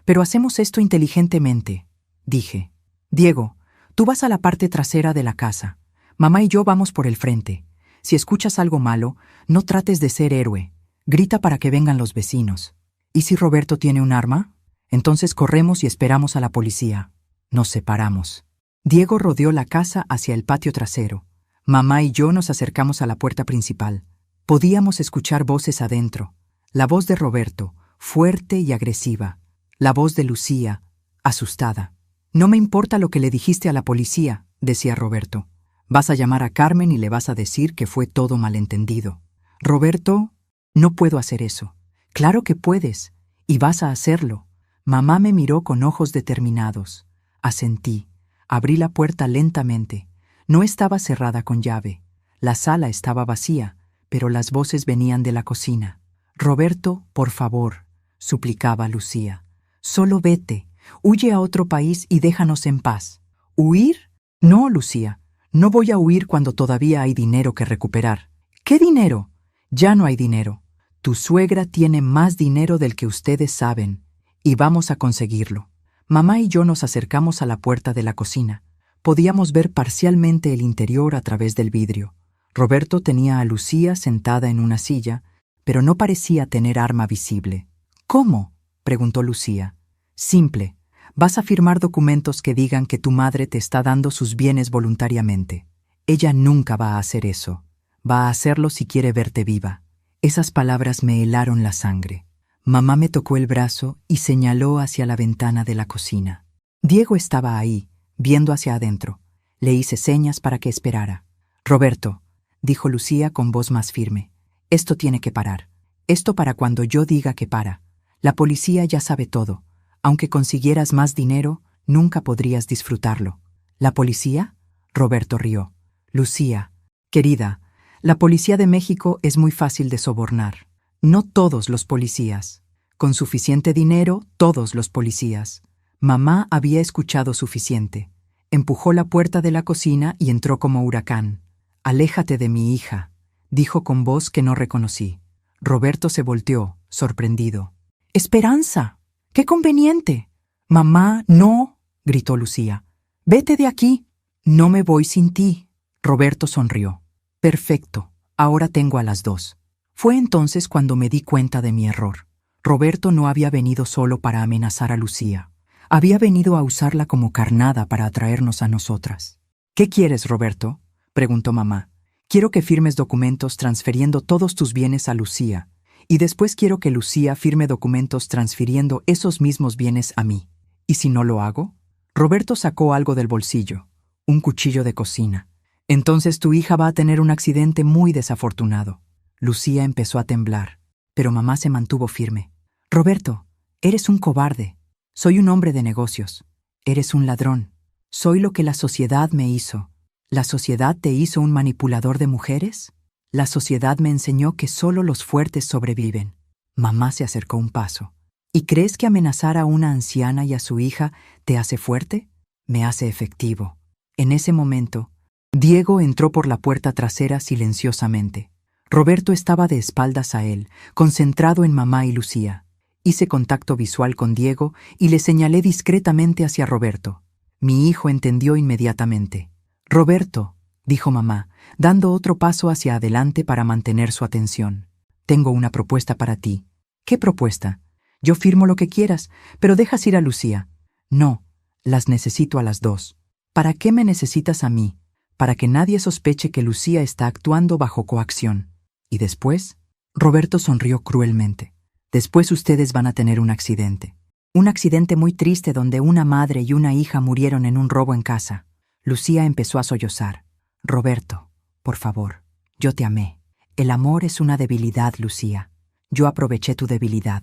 pero hacemos esto inteligentemente, dije. Diego, tú vas a la parte trasera de la casa. Mamá y yo vamos por el frente. Si escuchas algo malo, no trates de ser héroe. Grita para que vengan los vecinos. ¿Y si Roberto tiene un arma? Entonces corremos y esperamos a la policía. Nos separamos. Diego rodeó la casa hacia el patio trasero. Mamá y yo nos acercamos a la puerta principal. Podíamos escuchar voces adentro. La voz de Roberto, fuerte y agresiva. La voz de Lucía, asustada. No me importa lo que le dijiste a la policía, decía Roberto. Vas a llamar a Carmen y le vas a decir que fue todo malentendido. Roberto, no puedo hacer eso. Claro que puedes, y vas a hacerlo. Mamá me miró con ojos determinados. Asentí. Abrí la puerta lentamente. No estaba cerrada con llave. La sala estaba vacía, pero las voces venían de la cocina. Roberto, por favor, suplicaba Lucía. Solo vete, huye a otro país y déjanos en paz. ¿Huir? No, Lucía. No voy a huir cuando todavía hay dinero que recuperar. ¿Qué dinero? Ya no hay dinero. Tu suegra tiene más dinero del que ustedes saben, y vamos a conseguirlo. Mamá y yo nos acercamos a la puerta de la cocina. Podíamos ver parcialmente el interior a través del vidrio. Roberto tenía a Lucía sentada en una silla, pero no parecía tener arma visible. ¿Cómo?, preguntó Lucía. Simple. Vas a firmar documentos que digan que tu madre te está dando sus bienes voluntariamente. Ella nunca va a hacer eso. Va a hacerlo si quiere verte viva. Esas palabras me helaron la sangre. Mamá me tocó el brazo y señaló hacia la ventana de la cocina. Diego estaba ahí, viendo hacia adentro. Le hice señas para que esperara. Roberto, dijo Lucía con voz más firme, esto tiene que parar. Esto para cuando yo diga que para. La policía ya sabe todo. Aunque consiguieras más dinero, nunca podrías disfrutarlo. ¿La policía? Roberto rió. Lucía, querida, la policía de México es muy fácil de sobornar. No todos los policías. Con suficiente dinero, todos los policías. Mamá había escuchado suficiente. Empujó la puerta de la cocina y entró como huracán. Aléjate de mi hija, dijo con voz que no reconocí. Roberto se volteó, sorprendido. ¡Esperanza! ¡Qué conveniente! Mamá, no, gritó Lucía. Vete de aquí. No me voy sin ti. Roberto sonrió. Perfecto, ahora tengo a las dos. Fue entonces cuando me di cuenta de mi error. Roberto no había venido solo para amenazar a Lucía. Había venido a usarla como carnada para atraernos a nosotras. ¿Qué quieres, Roberto?, preguntó mamá. Quiero que firmes documentos transfiriendo todos tus bienes a Lucía, y después quiero que Lucía firme documentos transfiriendo esos mismos bienes a mí. ¿Y si no lo hago? Roberto sacó algo del bolsillo, un cuchillo de cocina. Entonces tu hija va a tener un accidente muy desafortunado. Lucía empezó a temblar, pero mamá se mantuvo firme. Roberto, eres un cobarde. Soy un hombre de negocios. Eres un ladrón. Soy lo que la sociedad me hizo. ¿La sociedad te hizo un manipulador de mujeres? La sociedad me enseñó que solo los fuertes sobreviven. Mamá se acercó un paso. ¿Y crees que amenazar a una anciana y a su hija te hace fuerte? Me hace efectivo. En ese momento, Diego entró por la puerta trasera silenciosamente. Roberto estaba de espaldas a él, concentrado en mamá y Lucía. Hice contacto visual con Diego y le señalé discretamente hacia Roberto. Mi hijo entendió inmediatamente. Roberto, dijo mamá, dando otro paso hacia adelante para mantener su atención. Tengo una propuesta para ti. ¿Qué propuesta? Yo firmo lo que quieras, pero dejas ir a Lucía. No, las necesito a las dos. ¿Para qué me necesitas a mí? Para que nadie sospeche que Lucía está actuando bajo coacción. ¿Y después? Roberto sonrió cruelmente. Después ustedes van a tener un accidente. Un accidente muy triste donde una madre y una hija murieron en un robo en casa. Lucía empezó a sollozar. Roberto, por favor, yo te amé. El amor es una debilidad, Lucía. Yo aproveché tu debilidad.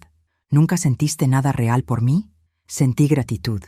¿Nunca sentiste nada real por mí? Sentí gratitud.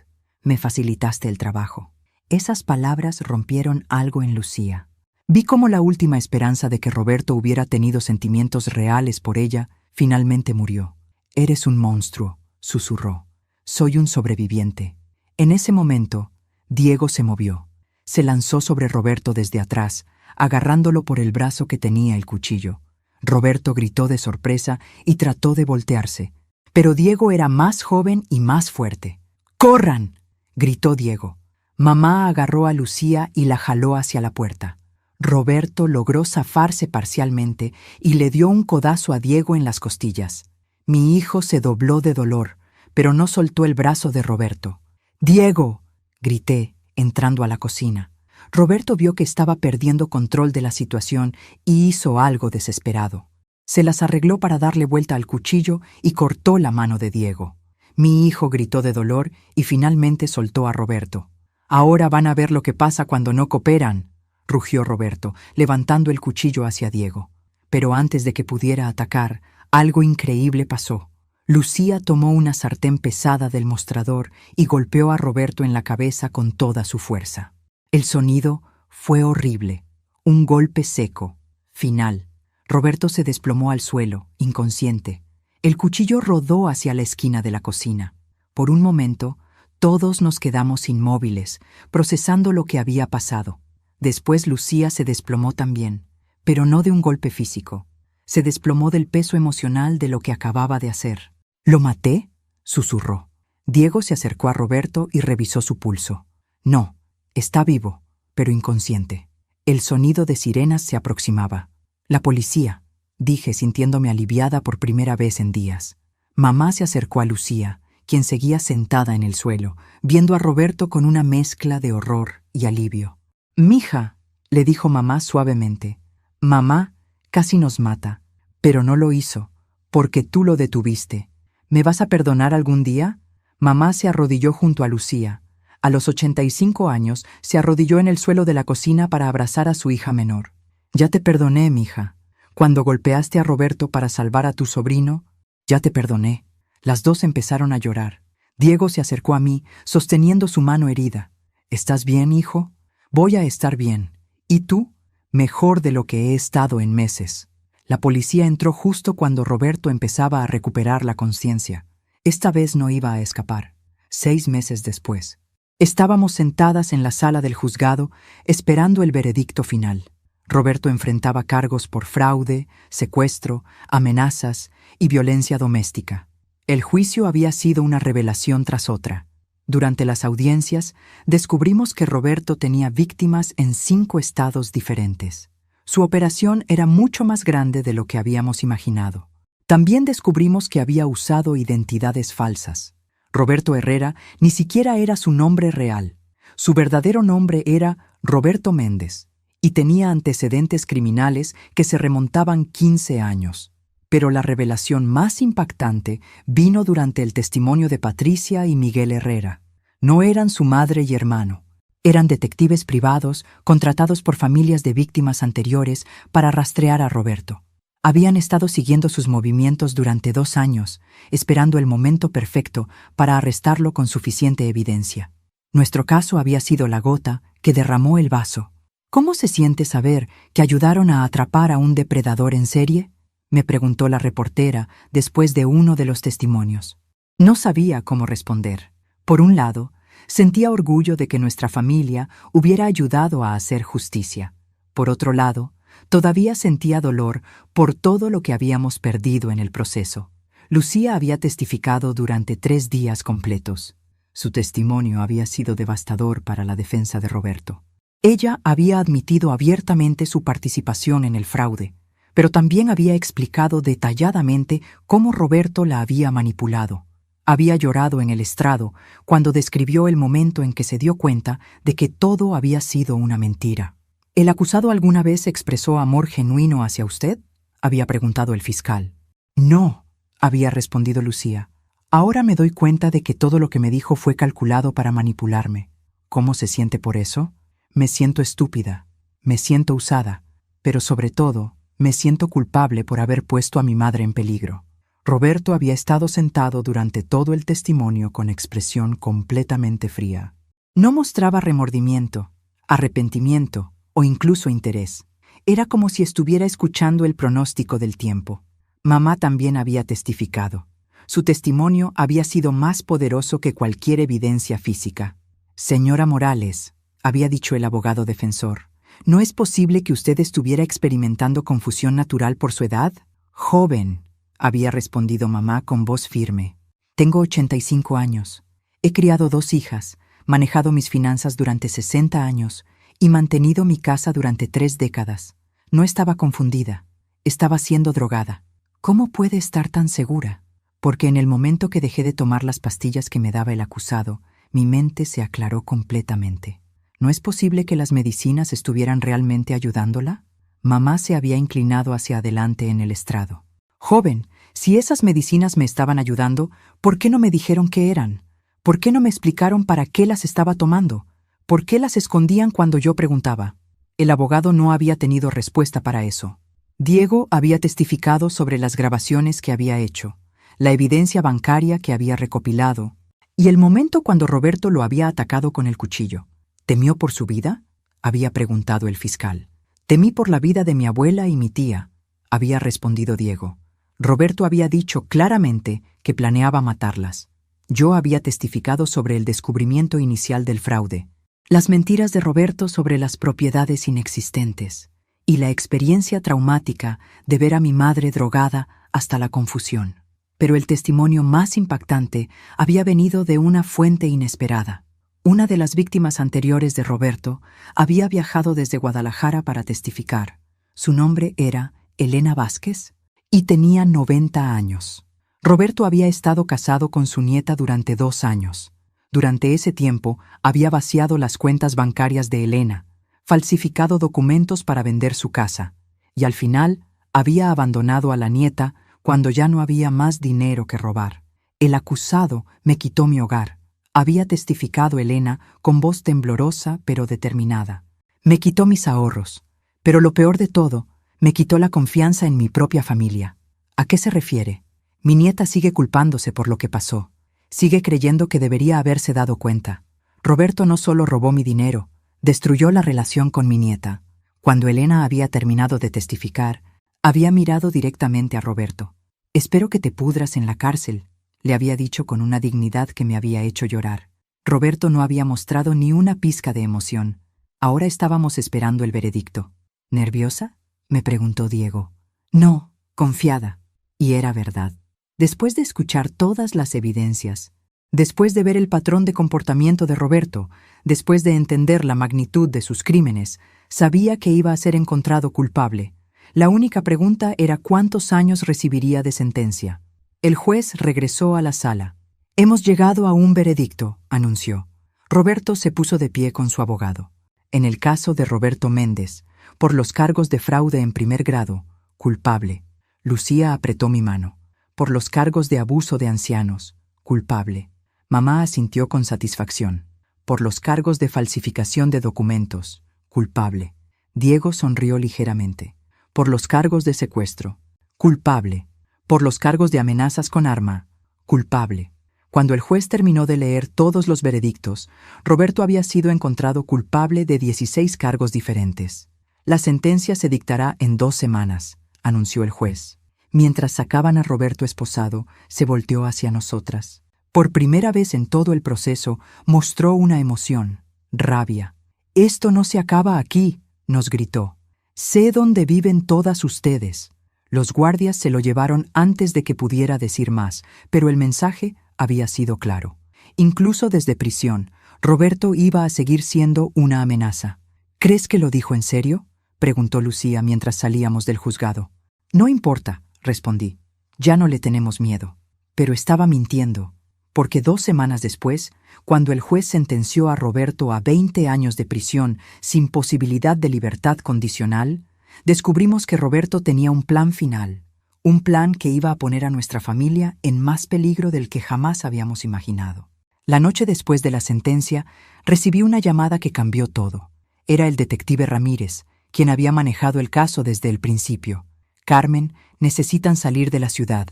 Me facilitaste el trabajo. Esas palabras rompieron algo en Lucía. Vi cómo la última esperanza de que Roberto hubiera tenido sentimientos reales por ella finalmente murió. Eres un monstruo, susurró. Soy un sobreviviente. En ese momento, Diego se movió. Se lanzó sobre Roberto desde atrás, agarrándolo por el brazo que tenía el cuchillo. Roberto gritó de sorpresa y trató de voltearse, pero Diego era más joven y más fuerte. ¡Corran!, gritó Diego. Mamá agarró a Lucía y la jaló hacia la puerta. Roberto logró zafarse parcialmente y le dio un codazo a Diego en las costillas. Mi hijo se dobló de dolor, pero no soltó el brazo de Roberto. ¡Diego!, grité, entrando a la cocina. Roberto vio que estaba perdiendo control de la situación y hizo algo desesperado. Se las arregló para darle vuelta al cuchillo y cortó la mano de Diego. Mi hijo gritó de dolor y finalmente soltó a Roberto. «Ahora van a ver lo que pasa cuando no cooperan», rugió Roberto, levantando el cuchillo hacia Diego. Pero antes de que pudiera atacar, algo increíble pasó. Lucía tomó una sartén pesada del mostrador y golpeó a Roberto en la cabeza con toda su fuerza. El sonido fue horrible, un golpe seco, final. Roberto se desplomó al suelo, inconsciente. El cuchillo rodó hacia la esquina de la cocina. Por un momento, todos nos quedamos inmóviles, procesando lo que había pasado. Después Lucía se desplomó también, pero no de un golpe físico. Se desplomó del peso emocional de lo que acababa de hacer. «¿Lo maté?», susurró. Diego se acercó a Roberto y revisó su pulso. «No, está vivo, pero inconsciente». El sonido de sirenas se aproximaba. «La policía», dije, sintiéndome aliviada por primera vez en días. Mamá se acercó a Lucía, quien seguía sentada en el suelo, viendo a Roberto con una mezcla de horror y alivio. «Mija», le dijo mamá suavemente. «Mamá casi nos mata, pero no lo hizo, porque tú lo detuviste. ¿Me vas a perdonar algún día?». Mamá se arrodilló junto a Lucía. A los 85 años, se arrodilló en el suelo de la cocina para abrazar a su hija menor. «Ya te perdoné, mija. Cuando golpeaste a Roberto para salvar a tu sobrino, ya te perdoné». Las dos empezaron a llorar. Diego se acercó a mí, sosteniendo su mano herida. «¿Estás bien, hijo?». «Voy a estar bien. ¿Y tú?». «Mejor de lo que he estado en meses». La policía entró justo cuando Roberto empezaba a recuperar la conciencia. Esta vez no iba a escapar. 6 meses después. Estábamos sentadas en la sala del juzgado, esperando el veredicto final. Roberto enfrentaba cargos por fraude, secuestro, amenazas y violencia doméstica. El juicio había sido una revelación tras otra. Durante las audiencias, descubrimos que Roberto tenía víctimas en 5 estados diferentes. Su operación era mucho más grande de lo que habíamos imaginado. También descubrimos que había usado identidades falsas. Roberto Herrera ni siquiera era su nombre real. Su verdadero nombre era Roberto Méndez y tenía antecedentes criminales que se remontaban 15 años. Pero la revelación más impactante vino durante el testimonio de Patricia y Miguel Herrera. No eran su madre y hermano. Eran detectives privados contratados por familias de víctimas anteriores para rastrear a Roberto. Habían estado siguiendo sus movimientos durante 2 años, esperando el momento perfecto para arrestarlo con suficiente evidencia. Nuestro caso había sido la gota que derramó el vaso. «¿Cómo se siente saber que ayudaron a atrapar a un depredador en serie?», me preguntó la reportera después de uno de los testimonios. No sabía cómo responder. Por un lado, sentía orgullo de que nuestra familia hubiera ayudado a hacer justicia. Por otro lado, todavía sentía dolor por todo lo que habíamos perdido en el proceso. Lucía había testificado durante 3 días completos. Su testimonio había sido devastador para la defensa de Roberto. Ella había admitido abiertamente su participación en el fraude, pero también había explicado detalladamente cómo Roberto la había manipulado. Había llorado en el estrado cuando describió el momento en que se dio cuenta de que todo había sido una mentira. ¿El acusado alguna vez expresó amor genuino hacia usted?, había preguntado el fiscal. No, había respondido Lucía. Ahora me doy cuenta de que todo lo que me dijo fue calculado para manipularme. ¿Cómo se siente por eso? Me siento estúpida, me siento usada, pero sobre todo, me siento culpable por haber puesto a mi madre en peligro. Roberto había estado sentado durante todo el testimonio con expresión completamente fría. No mostraba remordimiento, arrepentimiento o incluso interés. Era como si estuviera escuchando el pronóstico del tiempo. Mamá también había testificado. Su testimonio había sido más poderoso que cualquier evidencia física. Señora Morales, había dicho el abogado defensor, ¿no es posible que usted estuviera experimentando confusión natural por su edad? Joven, había respondido mamá con voz firme. Tengo 85 años. He criado 2 hijas, manejado mis finanzas durante 60 años y mantenido mi casa durante 3 décadas. No estaba confundida. Estaba siendo drogada. ¿Cómo puede estar tan segura? Porque en el momento que dejé de tomar las pastillas que me daba el acusado, mi mente se aclaró completamente. ¿No es posible que las medicinas estuvieran realmente ayudándola? Mamá se había inclinado hacia adelante en el estrado. Joven, si esas medicinas me estaban ayudando, ¿por qué no me dijeron qué eran? ¿Por qué no me explicaron para qué las estaba tomando? ¿Por qué las escondían cuando yo preguntaba? El abogado no había tenido respuesta para eso. Diego había testificado sobre las grabaciones que había hecho, la evidencia bancaria que había recopilado, y el momento cuando Roberto lo había atacado con el cuchillo. ¿Temió por su vida?, había preguntado el fiscal. Temí por la vida de mi abuela y mi tía, había respondido Diego. Roberto había dicho claramente que planeaba matarlas. Yo había testificado sobre el descubrimiento inicial del fraude, las mentiras de Roberto sobre las propiedades inexistentes y la experiencia traumática de ver a mi madre drogada hasta la confusión. Pero el testimonio más impactante había venido de una fuente inesperada. Una de las víctimas anteriores de Roberto había viajado desde Guadalajara para testificar. Su nombre era Elena Vázquez y tenía 90 años. Roberto había estado casado con su nieta durante 2 años. Durante ese tiempo había vaciado las cuentas bancarias de Elena, falsificado documentos para vender su casa, y al final había abandonado a la nieta cuando ya no había más dinero que robar. El acusado me quitó mi hogar, había testificado Elena con voz temblorosa pero determinada. Me quitó mis ahorros, pero lo peor de todo, me quitó la confianza en mi propia familia. ¿A qué se refiere? Mi nieta sigue culpándose por lo que pasó. Sigue creyendo que debería haberse dado cuenta. Roberto no solo robó mi dinero, destruyó la relación con mi nieta. Cuando Elena había terminado de testificar, había mirado directamente a Roberto. «Espero que te pudras en la cárcel», le había dicho con una dignidad que me había hecho llorar. Roberto no había mostrado ni una pizca de emoción. Ahora estábamos esperando el veredicto. ¿Nerviosa?, me preguntó Diego. No, confiada. Y era verdad. Después de escuchar todas las evidencias, después de ver el patrón de comportamiento de Roberto, después de entender la magnitud de sus crímenes, sabía que iba a ser encontrado culpable. La única pregunta era cuántos años recibiría de sentencia. El juez regresó a la sala. «Hemos llegado a un veredicto», anunció. Roberto se puso de pie con su abogado. En el caso de Roberto Méndez, por los cargos de fraude en primer grado, culpable. Lucía apretó mi mano. Por los cargos de abuso de ancianos, culpable. Mamá asintió con satisfacción. Por los cargos de falsificación de documentos, culpable. Diego sonrió ligeramente. Por los cargos de secuestro, culpable. Por los cargos de amenazas con arma, culpable. Cuando el juez terminó de leer todos los veredictos, Roberto había sido encontrado culpable de 16 cargos diferentes. La sentencia se dictará en 2 semanas, anunció el juez. Mientras sacaban a Roberto esposado, se volteó hacia nosotras. Por primera vez en todo el proceso, mostró una emoción, rabia. «Esto no se acaba aquí», nos gritó. «Sé dónde viven todas ustedes». Los guardias se lo llevaron antes de que pudiera decir más, pero el mensaje había sido claro. Incluso desde prisión, Roberto iba a seguir siendo una amenaza. «¿Crees que lo dijo en serio?», preguntó Lucía mientras salíamos del juzgado. «No importa», respondí. «Ya no le tenemos miedo». Pero estaba mintiendo, porque 2 semanas después, cuando el juez sentenció a Roberto a 20 años de prisión sin posibilidad de libertad condicional, descubrimos que Roberto tenía un plan final, un plan que iba a poner a nuestra familia en más peligro del que jamás habíamos imaginado. La noche después de la sentencia, recibí una llamada que cambió todo. Era el detective Ramírez, quien había manejado el caso desde el principio. «Carmen, necesitan salir de la ciudad.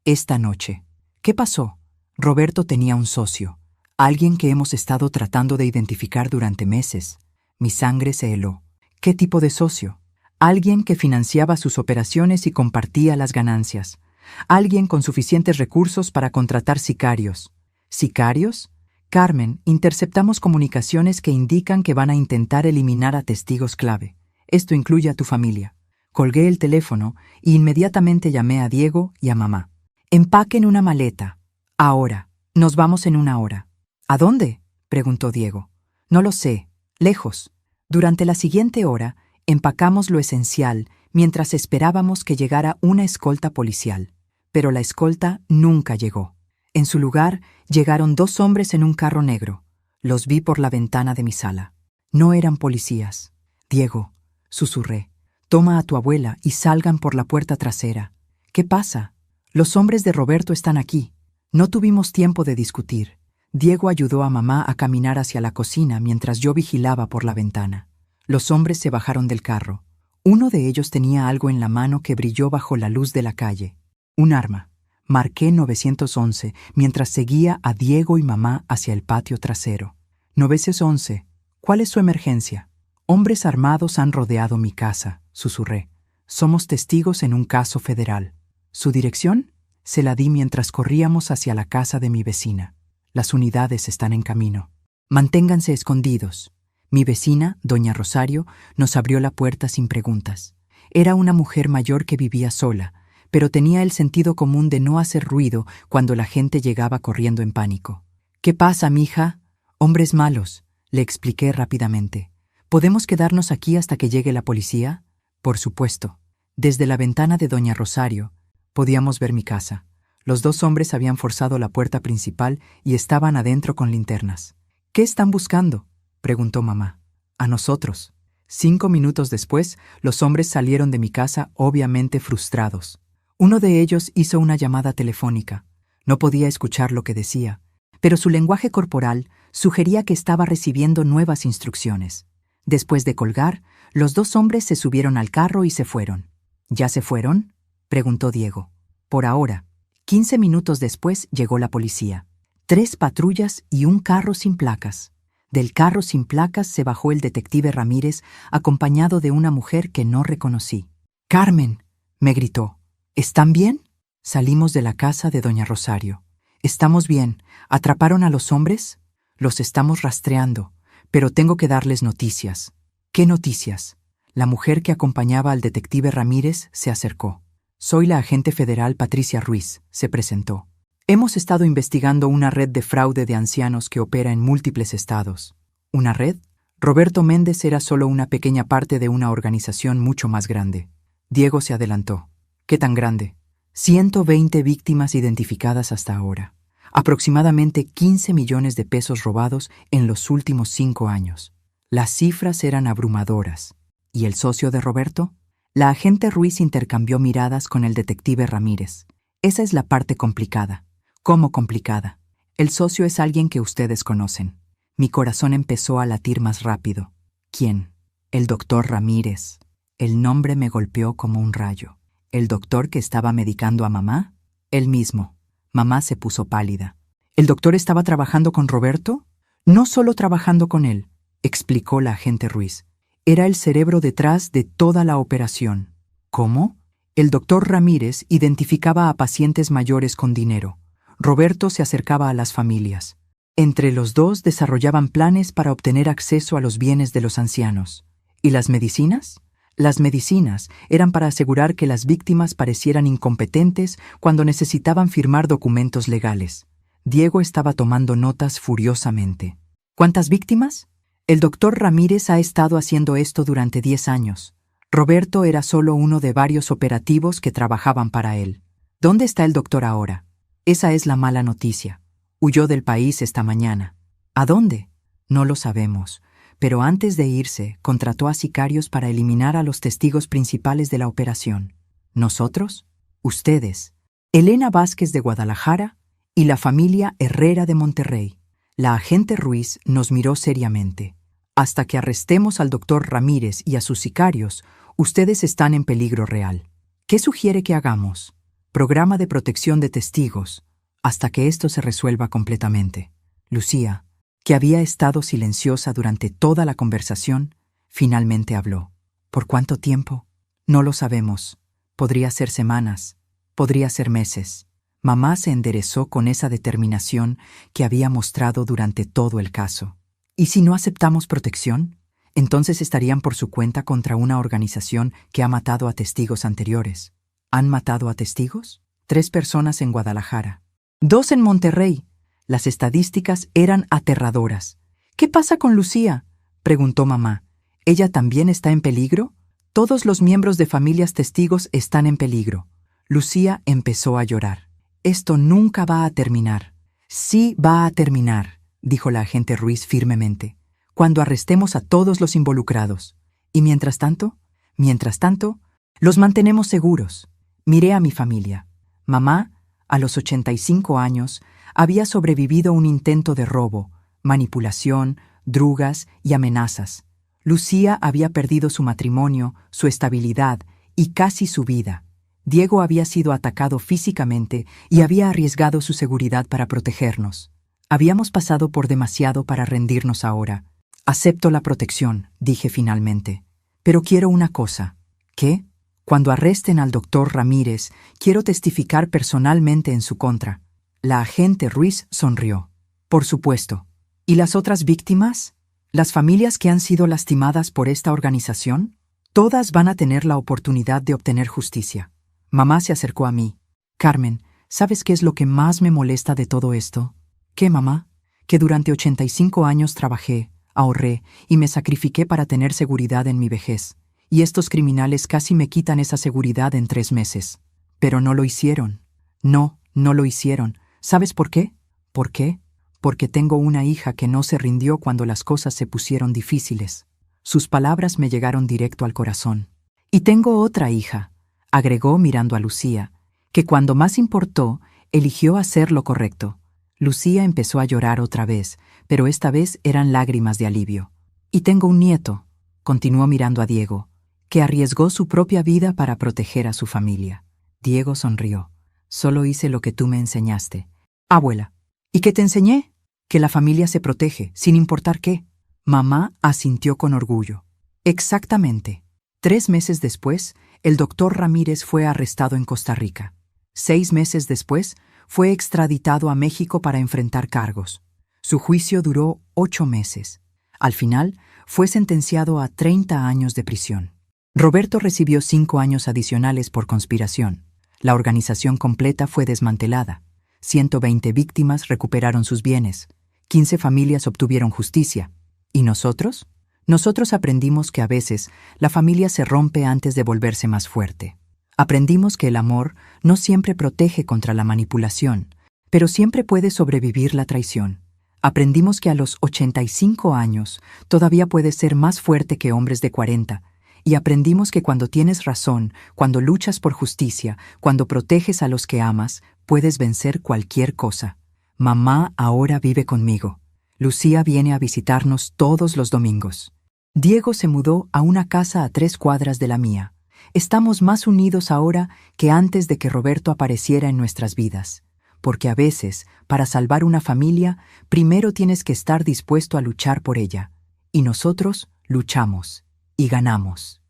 Esta noche. ¿Qué pasó? Roberto tenía un socio, alguien que hemos estado tratando de identificar durante meses. Mi sangre se heló. ¿Qué tipo de socio? Alguien que financiaba sus operaciones y compartía las ganancias. Alguien con suficientes recursos para contratar sicarios. ¿Sicarios? Carmen, interceptamos comunicaciones que indican que van a intentar eliminar a testigos clave. Esto incluye a tu familia. Colgué el teléfono e inmediatamente llamé a Diego y a mamá. Empaquen una maleta. Ahora. Nos vamos en 1 hora. ¿A dónde? Preguntó Diego. No lo sé. Lejos. Durante la siguiente hora, empacamos lo esencial mientras esperábamos que llegara una escolta policial. Pero la escolta nunca llegó. En su lugar, llegaron 2 hombres en un carro negro. Los vi por la ventana de mi sala. No eran policías. Diego, susurré, toma a tu abuela y salgan por la puerta trasera. ¿Qué pasa? Los hombres de Roberto están aquí. No tuvimos tiempo de discutir. Diego ayudó a mamá a caminar hacia la cocina mientras yo vigilaba por la ventana. Los hombres se bajaron del carro. Uno de ellos tenía algo en la mano que brilló bajo la luz de la calle. Un arma. Marqué 911 mientras seguía a Diego y mamá hacia el patio trasero. 911. ¿Cuál es su emergencia? Hombres armados han rodeado mi casa, susurré. Somos testigos en un caso federal. ¿Su dirección? Se la di mientras corríamos hacia la casa de mi vecina. Las unidades están en camino. Manténganse escondidos. Mi vecina, doña Rosario, nos abrió la puerta sin preguntas. Era una mujer mayor que vivía sola, pero tenía el sentido común de no hacer ruido cuando la gente llegaba corriendo en pánico. ¿Qué pasa, mija? Hombres malos, le expliqué rápidamente. ¿Podemos quedarnos aquí hasta que llegue la policía? Por supuesto. Desde la ventana de doña Rosario podíamos ver mi casa. Los 2 hombres habían forzado la puerta principal y estaban adentro con linternas. ¿Qué están buscando?, preguntó mamá. A nosotros. 5 minutos después, los hombres salieron de mi casa obviamente frustrados. Uno de ellos hizo una llamada telefónica. No podía escuchar lo que decía, pero su lenguaje corporal sugería que estaba recibiendo nuevas instrucciones. Después de colgar, los 2 hombres se subieron al carro y se fueron. ¿Ya se fueron?, preguntó Diego. Por ahora. 15 minutos después llegó la policía. 3 patrullas y un carro sin placas. Del carro sin placas se bajó el detective Ramírez, acompañado de una mujer que no reconocí. «Carmen», me gritó. «¿Están bien?» Salimos de la casa de doña Rosario. «Estamos bien. ¿Atraparon a los hombres?» «Los estamos rastreando, pero tengo que darles noticias». «¿Qué noticias?» La mujer que acompañaba al detective Ramírez se acercó. «Soy la agente federal Patricia Ruiz», se presentó. «Hemos estado investigando una red de fraude de ancianos que opera en múltiples estados». ¿Una red? Roberto Méndez era solo una pequeña parte de una organización mucho más grande. Diego se adelantó. ¿Qué tan grande? 120 víctimas identificadas hasta ahora. Aproximadamente 15 millones de pesos robados en los últimos 5 años. Las cifras eran abrumadoras. ¿Y el socio de Roberto? La agente Ruiz intercambió miradas con el detective Ramírez. Esa es la parte complicada. ¿Cómo complicada? El socio es alguien que ustedes conocen. Mi corazón empezó a latir más rápido. ¿Quién? El doctor Ramírez. El nombre me golpeó como un rayo. ¿El doctor que estaba medicando a mamá? Él mismo. Mamá se puso pálida. ¿El doctor estaba trabajando con Roberto? No solo trabajando con él, explicó la agente Ruiz. Era el cerebro detrás de toda la operación. ¿Cómo? El doctor Ramírez identificaba a pacientes mayores con dinero. Roberto se acercaba a las familias. Entre los 2 desarrollaban planes para obtener acceso a los bienes de los ancianos. ¿Y las medicinas? Las medicinas eran para asegurar que las víctimas parecieran incompetentes cuando necesitaban firmar documentos legales. Diego estaba tomando notas furiosamente. ¿Cuántas víctimas? El doctor Ramírez ha estado haciendo esto durante 10 años. Roberto era solo uno de varios operativos que trabajaban para él. ¿Dónde está el doctor ahora? Esa es la mala noticia. Huyó del país esta mañana. ¿A dónde? No lo sabemos. Pero antes de irse, contrató a sicarios para eliminar a los testigos principales de la operación. ¿Nosotros? Ustedes. Elena Vázquez de Guadalajara y la familia Herrera de Monterrey. La agente Ruiz nos miró seriamente. Hasta que arrestemos al doctor Ramírez y a sus sicarios, ustedes están en peligro real. ¿Qué sugiere que hagamos? programa de protección de testigos, hasta que esto se resuelva completamente. Lucía, que había estado silenciosa durante toda la conversación, finalmente habló. ¿Por cuánto tiempo? No lo sabemos. Podría ser semanas, podría ser meses. Mamá se enderezó con esa determinación que había mostrado durante todo el caso. ¿Y si no aceptamos protección? Entonces estarían por su cuenta contra una organización que ha matado a testigos anteriores. ¿Han matado a testigos? 3 personas en Guadalajara. 2 en Monterrey. Las estadísticas eran aterradoras. ¿Qué pasa con Lucía?, preguntó mamá. ¿Ella también está en peligro? Todos los miembros de familias testigos están en peligro. Lucía empezó a llorar. Esto nunca va a terminar. Sí va a terminar, dijo la agente Ruiz firmemente, cuando arrestemos a todos los involucrados. Y mientras tanto, los mantenemos seguros. Miré a mi familia. Mamá, a los 85 años, había sobrevivido a un intento de robo, manipulación, drogas y amenazas. Lucía había perdido su matrimonio, su estabilidad y casi su vida. Diego había sido atacado físicamente y había arriesgado su seguridad para protegernos. Habíamos pasado por demasiado para rendirnos ahora. Acepto la protección, dije finalmente. Pero quiero una cosa. ¿Qué? Cuando arresten al doctor Ramírez, quiero testificar personalmente en su contra. La agente Ruiz sonrió. Por supuesto. ¿Y las otras víctimas? ¿Las familias que han sido lastimadas por esta organización? Todas van a tener la oportunidad de obtener justicia. Mamá se acercó a mí. Carmen, ¿sabes qué es lo que más me molesta de todo esto? ¿Qué, mamá? Que durante 85 años trabajé, ahorré y me sacrifiqué para tener seguridad en mi vejez. Y estos criminales casi me quitan esa seguridad en 3 meses. Pero no lo hicieron. No lo hicieron. ¿Sabes por qué? ¿Por qué? Porque tengo una hija que no se rindió cuando las cosas se pusieron difíciles. Sus palabras me llegaron directo al corazón. Y tengo otra hija, agregó mirando a Lucía, que cuando más importó, eligió hacer lo correcto. Lucía empezó a llorar otra vez, pero esta vez eran lágrimas de alivio. Y tengo un nieto, continuó mirando a Diego, que arriesgó su propia vida para proteger a su familia. Diego sonrió. Solo hice lo que tú me enseñaste. Abuela, ¿y qué te enseñé? Que la familia se protege, sin importar qué. Mamá asintió con orgullo. Exactamente. 3 meses después, el doctor Ramírez fue arrestado en Costa Rica. 6 meses después, fue extraditado a México para enfrentar cargos. Su juicio duró 8 meses. Al final, fue sentenciado a 30 años de prisión. Roberto recibió 5 años adicionales por conspiración. La organización completa fue desmantelada. 120 víctimas recuperaron sus bienes. 15 familias obtuvieron justicia. ¿Y nosotros? Nosotros aprendimos que a veces la familia se rompe antes de volverse más fuerte. Aprendimos que el amor no siempre protege contra la manipulación, pero siempre puede sobrevivir la traición. Aprendimos que a los 85 años todavía puedes ser más fuerte que hombres de 40, y aprendimos que cuando tienes razón, cuando luchas por justicia, cuando proteges a los que amas, puedes vencer cualquier cosa. Mamá ahora vive conmigo. Lucía viene a visitarnos todos los domingos. Diego se mudó a una casa a 3 cuadras de la mía. Estamos más unidos ahora que antes de que Roberto apareciera en nuestras vidas. Porque a veces, para salvar una familia, primero tienes que estar dispuesto a luchar por ella. Y nosotros luchamos y ganamos.